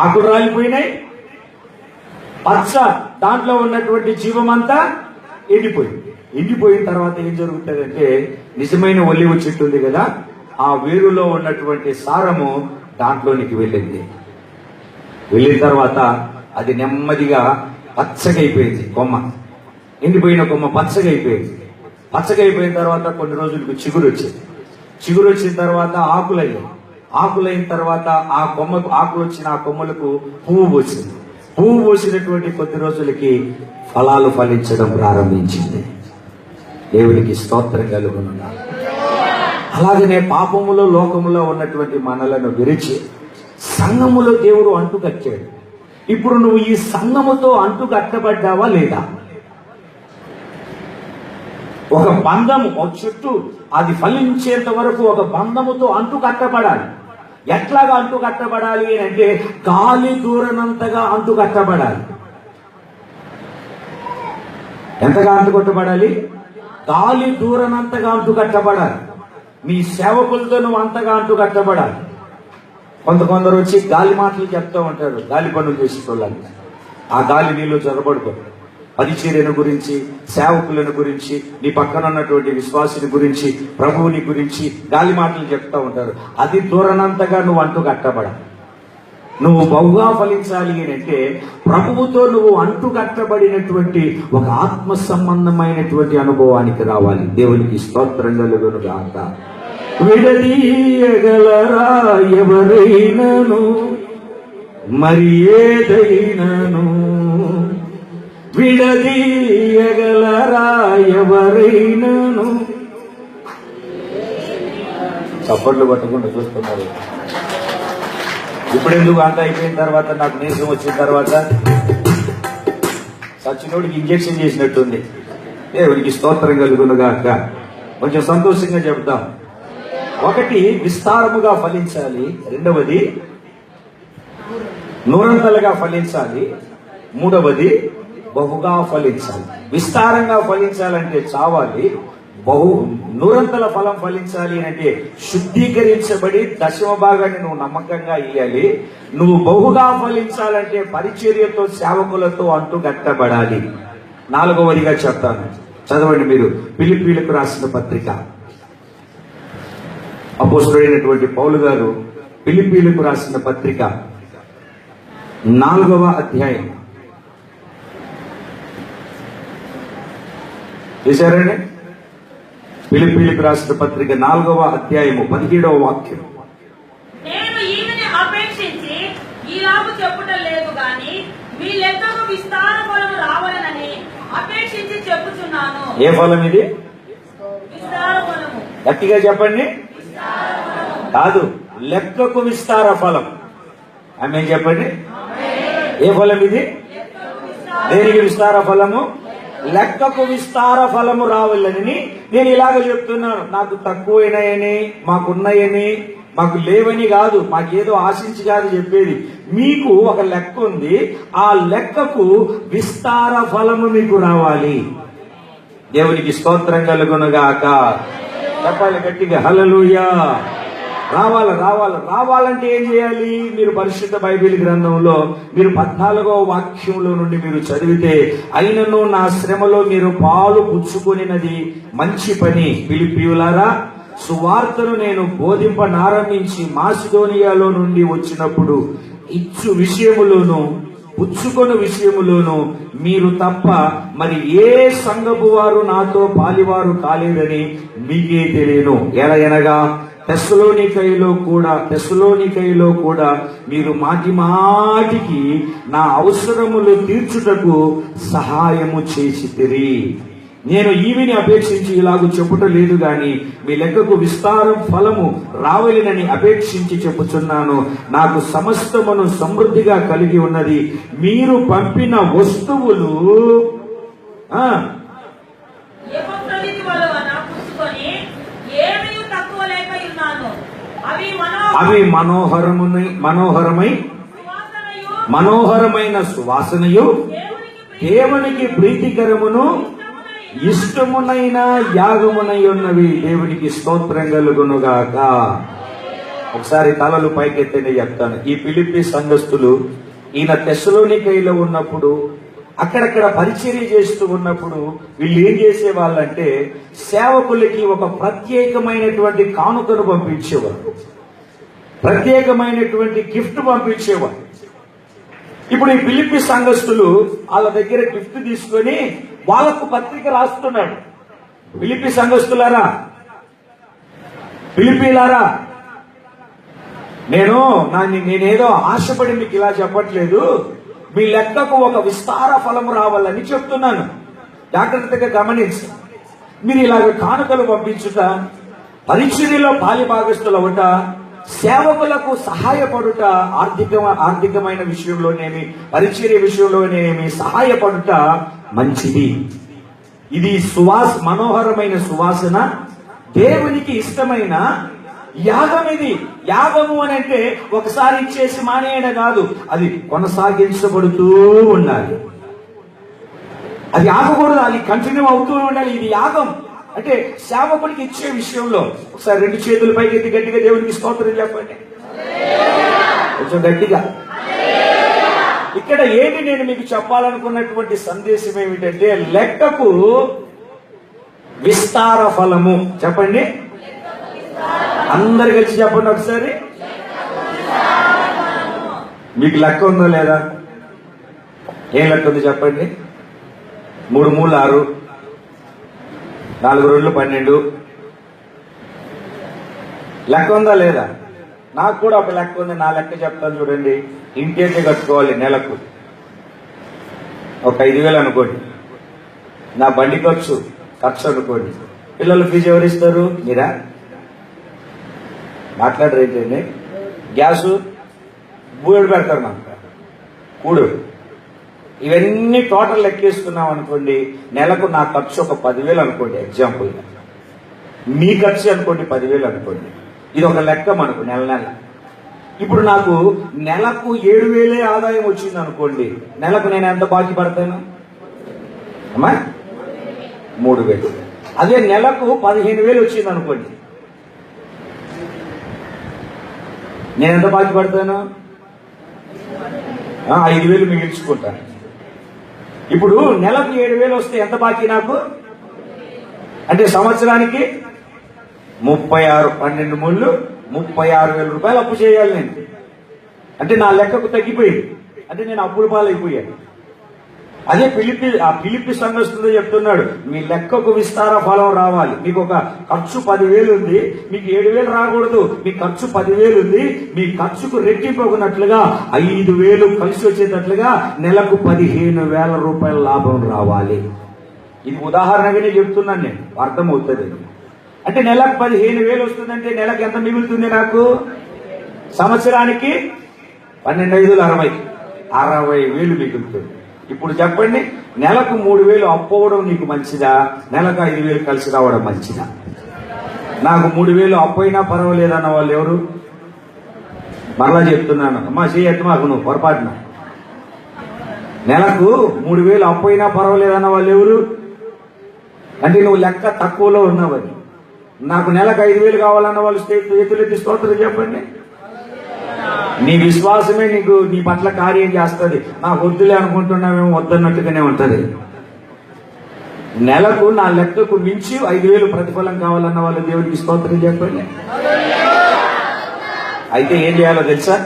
ఆకులు రాలిపోయినాయి, పచ్చ దాంట్లో ఉన్నటువంటి జీవం అంతా ఎండిపోయింది. ఎండిపోయిన తర్వాత ఏం జరుగుతుందంటే నిజమైన ఒలివ చెట్టు ఉంది కదా, ఆ వేరులో ఉన్నటువంటి సారము దాంట్లోనికి వెళ్ళింది. వెళ్ళిన తర్వాత అది నెమ్మదిగా పచ్చగా అయిపోయింది. కొమ్మ ఎండిపోయిన కొమ్మ పచ్చగా అయిపోయింది. పచ్చగా అయిపోయిన తర్వాత కొన్ని రోజులకు చిగురు వచ్చింది. చిగురు వచ్చిన తర్వాత ఆకులయ్యాయి. ఆకులైన తర్వాత ఆ కొమ్మకు ఆకులు వచ్చిన ఆ కొమ్మలకు పువ్వు పోసింది. పువ్వు పోసినటువంటి కొద్ది రోజులకి ఫలాలు ఫలించడం ప్రారంభించింది. దేవునికి స్తోత్రం కలుగునుగా. అలాగనే పాపములో లోకములో ఉన్నటువంటి మనలను విరిచి సంఘములో దేవుడు అంటు కట్టాడు. ఇప్పుడు నువ్వు ఈ సంఘముతో అంటు కట్టబడ్డావా లేదా? ఒక బంధము, ఒక చుట్టూ అది ఫలించేంత వరకు ఒక బంధముతో అంటు కట్టబడాలి. ఎట్లాగా అంటు కట్టబడాలి అంటే గాలి దూరనంతగా అంటు కట్టబడాలి. ఎంతగా అంటు కట్టబడాలి? గాలి దూరనంతగా అంటు కట్టబడాలి. నీ సేవకులతో నువ్వు అంతగా అంటు కట్టబడాలి. కొందరు వచ్చి గాలి మాటలు చెప్తూ ఉంటారు, గాలి పనులు చేసేటోళ్ళని. ఆ గాలి నీళ్ళు చొరబడుకో. పరిచర్యను గురించి, సేవకులను గురించి, నీ పక్కన ఉన్నటువంటి విశ్వాసుని గురించి, ప్రభువుని గురించి గాలి మాటలు చెప్తా ఉంటారు. అది దూరనంతగా నువ్వు అంటు కట్టబడాలి. నువ్వు బహుగా ఫలించాలి అంటే ప్రభువుతో నువ్వు అంటు కట్టబడినటువంటి ఒక ఆత్మ సంబంధమైనటువంటి అనుభవానికి రావాలి. దేవునికి స్తోత్రం కలుగును గాక. విడదీయగలరా ఎవరైనాను మరి ఏదైనాను, విడదీయగలరా ఎవరైనాను. చప్పట్లు పట్టుకుంటూ చూస్తున్నారు. ఇప్పుడెందుకు అంత అయిపోయిన తర్వాత, నాకు నీరసం వచ్చిన తర్వాత సచ్చినోడికి ఇంజక్షన్ చేసినట్టుంది. దేవునికి స్తోత్రం కలుగునుగాక. కొంచెం సంతోషంగా చెప్తాం. ఒకటి, విస్తారముగా ఫలించాలి. రెండవది, నూరంతలుగా ఫలించాలి. మూడవది, బహుగా ఫలించాలి. విస్తారంగా ఫలించాలంటే చావాలి. నూరంతల ఫలం ఫలించాలి అంటే శుద్ధీకరించబడి దశమ భాగాన్ని నువ్వు నమ్మకంగా ఇయ్యాలి. నువ్వు బహుగా ఫలించాలంటే పరిచర్యతో, సేవకులతో అంటు కట్టబడాలి. నాలుగవదిగా చెప్తాను, చదవండి మీరు. ఫిలిప్పీయులకు రాసిన పత్రిక. అపోస్తలుడైనటువంటి పౌలు గారు ఫిలిప్పీయులకు రాసిన పత్రిక 4వ అధ్యాయం. చూశారండి? ఫిలిప్పీయులకు రాసిన పత్రిక 4వ అధ్యాయము 17వ వాక్యం. నేను ఈమెని అపేక్షించి ఈలాగు చెప్పుటం లేదు గాని మీ లెక్కకు విస్తార ఫలము రావాలనని అపేక్షించి చెప్పుచున్నాను. ఏ ఫలం ఇది? విస్తార ఫలము. గట్టిగా చెప్పండి. కాదు, లెక్కకు విస్తార ఫలం. ఆమె చెప్పండి. ఏ ఫలం ఇది? దేనికి విస్తార ఫలము? లెక్కకు విస్తార ఫలము రావాలని నేను ఇలాగ చెప్తున్నాను. నాకు తక్కువైనాయని, మాకున్నాయని, మాకు లేవని కాదు, మాకేదో ఆశించి కాదు చెప్పేది. మీకు ఒక లెక్క ఉంది, ఆ లెక్కకు విస్తార ఫలము మీకు రావాలి. దేవునికి స్తోత్రం కలుగునుగాక. చెప్పాలి గట్టిగా, హల్లెలూయా. రావాలంటే ఏం చేయాలి? మీరు పరిశుద్ధ బైబిల్ గ్రంథంలో మీరు 14వ వాక్యంలో నుండి మీరు చదివితే, అయినను నా శ్రమలో మీరు పాలు పుచ్చుకొనినది మంచి పని. ఫిలిప్పీయులారా, సువార్తను నేను బోధింపనారంభించి మాసిదోనియాలో నుండి వచ్చినప్పుడు ఇచ్చు విషయములోను పుచ్చుకొను విషయములోను మీరు తప్ప మరి ఏ సంఘపు వారు నాతో పాలివారు కాలేదని మీకే తెలియను. ఎలాగనగా తెస్సలోనికైలో కూడా మీరు మాటికి నా అవసరములు తీర్చుటకు సహాయము చేసితిరి. నేను ఈవిని అపేక్షించి ఇలాగూ చెప్పుట లేదు గాని మీ లెక్కకు విస్తారం ఫలము రావలెనని అపేక్షించి చెప్పుచున్నాను. నాకు సమస్తమును సమృద్ధిగా కలిగి ఉన్నది. మీరు పంపిన వస్తువులు ఎపఫ్రొదితు వలన అవి మనోహరమైన సువాసనయు దేవునికి ప్రీతికరమును ఇష్టమునైన యాగమునై ఉన్నవి. దేవునికి స్తోత్రం కలుగునుగాక. ఒకసారి తలలు పైకెత్తినే చెప్తాను. ఈ ఫిలిప్పీ సంఘస్థులు ఈయన తెస్సలోనికైలో ఉన్నప్పుడు అక్కడక్కడ పరిచర్య చేస్తూ ఉన్నప్పుడు వీళ్ళు ఏం చేసేవాళ్ళంటే సేవకులకి ఒక ప్రత్యేకమైనటువంటి కానుకను పంపించేవారు, ప్రత్యేకమైనటువంటి గిఫ్ట్ పంపించేవారు. ఇప్పుడు ఈ ఫిలిప్పీ సంఘస్థులు వాళ్ళ దగ్గర గిఫ్ట్ తీసుకొని వాళ్ళకు పత్రిక రాస్తున్నాడు. ఫిలిప్పీ సంఘస్థులారా, ఫిలిప్పీలారా, నేనేదో ఆశపడి మీకు ఇలా చెప్పట్లేదు. మీ లెక్కకు ఒక విస్తార ఫలము రావాలని చెప్తున్నాను. జాగ్రత్తగా గమనించి మీరు ఇలాగ కానుకలు పంపించుట, పరిచర్యలో పాలిభాగస్తులవుట, సేవకులకు సహాయపడుట, ఆర్థికమైన విషయంలోనేమి పరిచర్య విషయంలోనేమి సహాయపడుట మంచిది. ఇది మనోహరమైన సువాసన, దేవునికి ఇష్టమైన యాగం. ఇది యాగము అని అంటే ఒకసారి ఇచ్చేసి మానేయడం కాదు, అది కొనసాగించబడుతూ ఉండాలి. అది ఆగకూడదు, అది కంటిన్యూ అవుతూ ఉండాలి. ఇది యాగం అంటే సేవకుడికి ఇచ్చే విషయంలో ఒకసారి 2 చేతుల పైకి ఎత్తి గట్టిగా దేవునికి స్తోత్రం చెప్పండి, కొంచెం గట్టిగా. ఇక్కడ ఏంటి నేను మీకు చెప్పాలనుకున్నటువంటి సందేశం ఏమిటంటే లెక్కకు విస్తార ఫలము. చెప్పండి, అందరు కలిసి చెప్పండి ఒకసారి. మీకు లెక్క ఉందో లేదా? ఏం లెక్క ఉంది చెప్పండి. 3 3 6, 4 2 12 లెక్క ఉందా లేదా? నాకు కూడా ఒక లెక్క ఉంది. నా లెక్క చెప్తాను చూడండి. ఇంటి అయితే కట్టుకోవాలి నెలకు ఒక 5,000 అనుకోండి. నా బండి ఖర్చు అనుకోండి. పిల్లల ఫీజు ఎవరిస్తారు? మీరా? మాట్లాడరేంటండి? గ్యాసు బూయడు పెడతారు మనకు, కూడు, ఇవన్నీ టోటల్ లెక్కేసుకున్నాం అనుకోండి. నెలకు నా ఖర్చు ఒక 10,000 అనుకోండి ఎగ్జాంపుల్గా. మీ ఖర్చు అనుకోండి 10,000 అనుకోండి. ఇది ఒక లెక్క మనకు నెల. ఇప్పుడు నాకు నెలకు 7,000 ఆదాయం వచ్చింది అనుకోండి. నెలకు నేను ఎంత బాకీ పడతాను అమ్మా? 3,000. అదే నెలకు 15,000 వచ్చింది అనుకోండి, నేను ఎంత బాకీ పడతాను? 5,000 మిగిల్చుకుంటాను. ఇప్పుడు నెలకు 7,000 వస్తే ఎంత బాకీ నాకు? అంటే సంవత్సరానికి 36, 12 3 36,000 రూపాయలు అప్పు చేయాలి నేను. అంటే నా లెక్కకు తగ్గిపోయింది, అంటే నేను అప్పుల పాలైపోయాను. అదే ఫిలిప్పీ సంఘస్థుడు చెప్తున్నాడు, మీ లెక్కకు విస్తార ఫలం రావాలి. మీకు ఒక ఖర్చు 10,000 ఉంది, మీకు 7,000 రాకూడదు. మీ ఖర్చు 10,000 ఉంది, మీ ఖర్చుకు రెట్టింపునట్లుగా 5,000 కలిసి వచ్చేటట్లుగా నెలకు 15,000 రూపాయల లాభం రావాలి. ఇది ఉదాహరణగానే చెప్తున్నాను నేను, అర్థమవుతుంది. అంటే నెలకు 15,000 వస్తుందంటే నెలకు ఎంత మిగులుతుంది నాకు? సంవత్సరానికి 12,500 60,000 మిగులుతుంది. ఇప్పుడు చెప్పండి, నెలకు 3,000 అప్పు అవ్వడం నీకు మంచిదా? నెలకు 5,000 కలిసి రావడం మంచిదా? నాకు 3,000 అప్పు అయినా పర్వాలేదన్న వాళ్ళు ఎవరు? మరలా చెప్తున్నాను, అమ్మా చేయట్టు మాకు నువ్వు పొరపాటున. నెలకు 3,000 అప్పు అయినా పర్వాలేదన్న వాళ్ళు ఎవరు? అంటే నువ్వు లెక్క తక్కువలో ఉన్నావని. నాకు నెలకు 5,000 కావాలన్న వాళ్ళు చేతులెత్తి స్తోత్రం చెప్పండి. నీ విశ్వాసమే నీ పట్ల కార్యం చేస్తుంది. నాకు వద్దులే అనుకుంటున్నామేమో, వద్దన్నట్టుగానే ఉంటది. నెలకు నా లెక్కకు మించి 5,000 ప్రతిఫలం కావాలన్న వాళ్ళు దేవుడికి స్తోత్రం చెప్పండి. అయితే ఏం చేయాలో తెలుసా?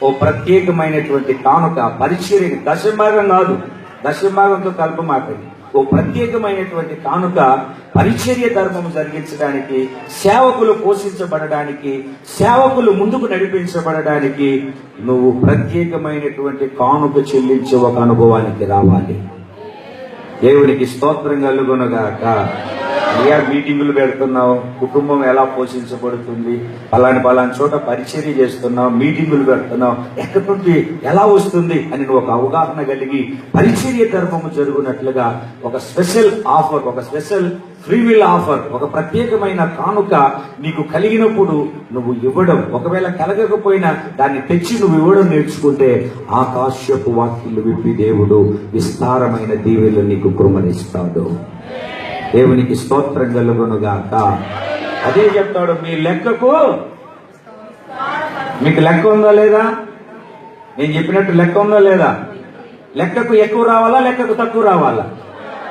ఓ ప్రత్యేకమైనటువంటి కానుక పరిచర్యకి, దశభాగం కాదు, దశభాగంతో కల్పమాకండి. ఓ ప్రత్యేకమైనటువంటి కానుక పరిచర్య ధర్మం జరిగించడానికి, సేవకులు పోషించబడడానికి, సేవకులు ముందుకు నడిపించబడడానికి నువ్వు ప్రత్యేకమైనటువంటి కానుక చెల్లించే ఒక అనుభవానికి రావాలి. దేవునికి స్తోత్రం కలుగునుగాక. ఏ మీటింగులు పెడుతున్నావు, కుటుంబం ఎలా పోషించబడుతుంది, పలాని చోట పరిచర్య చేస్తున్నావు, మీటింగులు పెడుతున్నావు, ఎక్కడి నుండి ఎలా వస్తుంది అని నువ్వు ఒక అవగాహన కలిగి పరిచర్య ధర్మము జరుగునట్లుగా ఒక స్పెషల్ ఆఫర్, ఒక స్పెషల్ ఫ్రీవిల్ ఆఫర్, ఒక ప్రత్యేకమైన కానుక నీకు కలిగినప్పుడు నువ్వు ఇవ్వడం, ఒకవేళ కలగకపోయినా దాన్ని తెచ్చి నువ్వు ఇవ్వడం నేర్చుకుంటే ఆకాశపు వాకిళ్ళు విప్పి దేవుడు విస్తారమైన దీవెనలు నీకు కుమ్మరిస్తాడు. దేవునికి స్తోత్రం కలుగునుగాక. అదే చెప్తాడు, మీ లెక్కకు మీకు లెక్క ఉందా లేదా? నేను చెప్పినట్టు లెక్క ఉందా లేదా? లెక్కకు ఎక్కువ రావాలా, లెక్కకు తక్కువ రావాలా?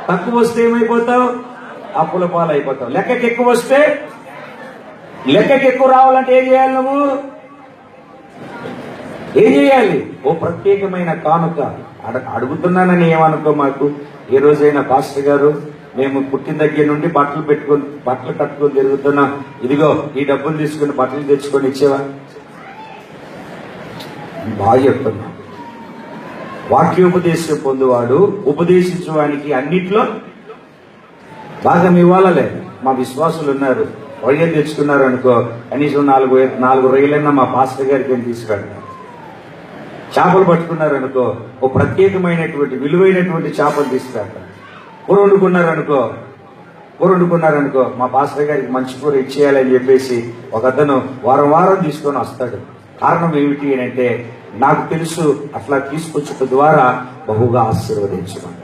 తక్కువ వస్తే ఏమైపోతావు? అప్పుల పాలు అయిపోతావు. లెక్కకి ఎక్కువ వస్తే, లెక్కకి ఎక్కువ రావాలంటే ఏం చేయాలి? నువ్వు ఏం చేయాలి? ఓ ప్రత్యేకమైన కానుక. అడుగుతున్నానని ఏమనుకో మాకు. ఏ రోజైనా పాస్టర్ గారు మేము పుట్టిన దగ్గర నుండి బట్టలు కట్టుకొని తిరుగుతున్నాం, ఇదిగో ఈ డబ్బులు తీసుకుని బట్టలు తెచ్చుకొని ఇచ్చేవా? బాగా చెప్తున్నా. వాక్యోపదేశం పొందువాడు ఉపదేశించడానికి అన్నిట్లో భాగం ఇవ్వాలలే. మా విశ్వాసులు ఉన్నారు, రొయ్యలు తెచ్చుకున్నారు అనుకో, కనీసం నాలుగు రొయ్యలైనా మా పాస్టర్ గారికి తీసుకెళ్తారు. చేపలు పట్టుకున్నారు అనుకో, ఓ ప్రత్యేకమైనటువంటి విలువైనటువంటి చేపలు తీసుకెళ్తారు. కూర వండుకున్నారనుకో మా పాస్టర్ గారికి మంచి కూర ఇచ్చేయాలని చెప్పేసి ఒక అతను వారం తీసుకొని వస్తాడు. కారణం ఏమిటి అని అంటే, నాకు తెలుసు అట్లా తీసుకొచ్చడం ద్వారా బహుగా ఆశీర్వదించమన్నాడు.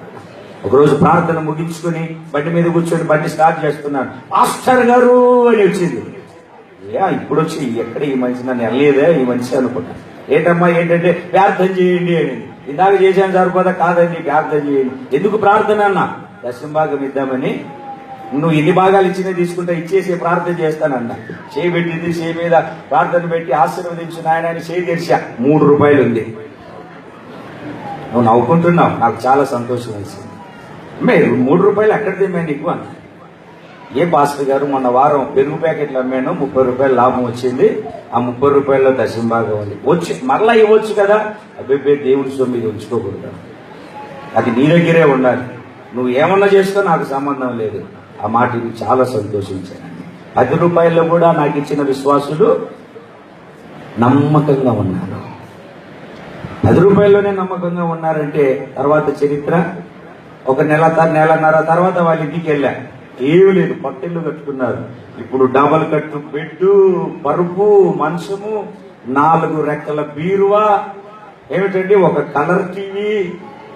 ఒకరోజు ప్రార్థన ముగించుకొని బండి మీద కూర్చొని బండి స్టార్ట్ చేస్తున్నాను, పాస్టర్ గారు అని వచ్చింది. ఇప్పుడు వచ్చి ఎక్కడ ఈ మనిషి నన్ను వెళ్ళలేదే ఈ మనిషి అనుకున్నాను. ఏంటమ్మా ఏంటంటే ప్రార్థన చేయండి అని. ఇందాక చేశాను సరిపోదా? కాదండి, ప్రార్థన చేయండి. ఎందుకు ప్రార్థన అన్నా? దశమ భాగం ఇద్దామని. నువ్వు ఎన్ని భాగాలు ఇచ్చినా తీసుకుంటా ఇచ్చేసి ప్రార్థన చేస్తానన్నా. చేయి పెట్టింది, చేయి మీద ప్రార్థన పెట్టి ఆశీర్వదించు నాయన అని చేయి తెరిచా. 3 రూపాయలు ఉంది. నువ్వు నవ్వుకుంటున్నావు, నాకు చాలా సంతోషం వేసింది. మీరు 3 రూపాయలు ఎక్కడ తెమ్మా నీకు అన్న. ఏ పాస్టర్ గారు మొన్న వారం పెరుగు ప్యాకెట్లు అమ్మాను, 30 రూపాయలు లాభం వచ్చింది. ఆ 30 రూపాయల్లో దశమ భాగం ఉంది. వచ్చి మరలా ఇవ్వచ్చు కదా. అబ్బాయి దేవుడి సొమ్మిది ఉంచుకోకూడదు, అది నీ దగ్గరే ఉండాలి. నువ్వు ఏమన్నా చేసుకో, నాకు సంబంధం లేదు. ఆ మాటకి చాలా సంతోషించాను. 10 రూపాయల్లో కూడా నాకు ఇచ్చిన విశ్వాసులు నమ్మకంగా ఉన్నారు. 10 రూపాయల్లోనే నమ్మకంగా ఉన్నారంటే తర్వాత చరిత్ర. ఒక నెలన్నర తర్వాత వాళ్ళ ఇంటికి వెళ్ళా, ఏమీ లేదు, పట్టిల్లు కట్టుకున్నారు. ఇప్పుడు డబల్ కట్టు బెడ్డు, పరుపు, మంచము, 4 రెక్కల బీరువా, ఏమిటండి ఒక కలర్ టీవీ,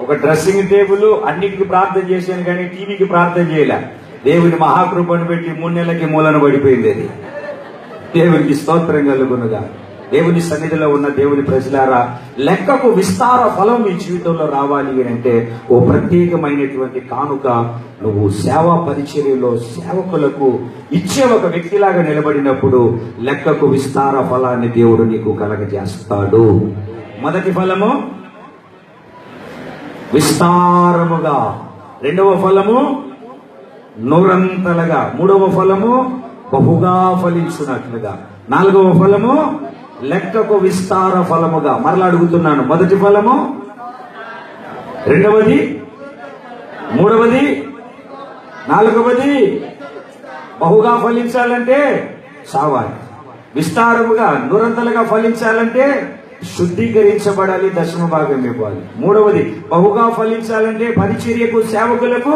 ఒక డ్రెస్సింగ్ టేబుల్. అన్నిటికీ ప్రార్థన చేశాను కానీ టీవీకి ప్రార్థన చేయలే. దేవుని మహాకృపను పెట్టి 3 నెలలకి మూలన పడిపోయింది అది. దేవునికి స్తోత్రం కలుగునుగా. దేవుని సన్నిధిలో ఉన్న దేవుని ప్రజలారా, లెక్కకు విస్తార ఫలం మీ జీవితంలో రావాలి అంటే ఓ ప్రత్యేకమైనటువంటి కానుక నువ్వు సేవా పరిచర్యలో సేవకులకు ఇచ్చే ఒక వ్యక్తిలాగా నిలబడినప్పుడు లెక్కకు విస్తార ఫలాన్ని దేవుడు నీకు కలగజేస్తాడు. మొదటి ఫలము విస్తారముగా, 2వ ఫలము నూరంతలుగా, 3వ ఫలము బహుగా ఫలించున్నట్లుగా, 4వ ఫలము లెక్కకు విస్తార ఫలముగా. మరలా అడుగుతున్నాను, మొదటి ఫలము, 2వది, 3వది, 4వది. బహుగా ఫలించాలంటే సావాలి, విస్తారముగా నూరంతలుగా ఫలించాలంటే శుద్ధీకరించబడాలి, దశమ భాగం ఇవ్వాలి. 3వది బహుగా ఫలించాలంటే పరిచర్యకు సేవకులకు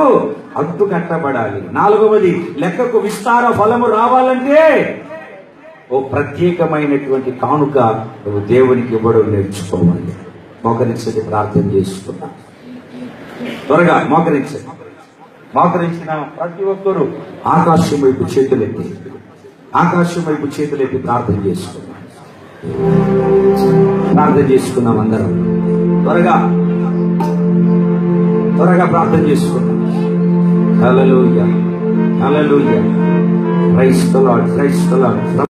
అడ్డు కట్టబడాలి. 4వది లెక్కకు విస్తార ఫలము రావాలంటే ఓ ప్రత్యేకమైనటువంటి కానుక నువ్వు దేవునికి ఇవ్వడం నేర్చుకోవాలి. మోకరించి ప్రార్థన చేసుకున్నా. త్వరగా మోకరించిన ప్రతి ఒక్కరూ ఆకాశం వైపు చేతులెత్తి ప్రార్థన చేసుకున్నాం. అందరం త్వరగా ప్రార్థన చేసుకున్నాం. హల్లెలూయా, హల్లెలూయా, ప్రైజ్ ది లార్డ్.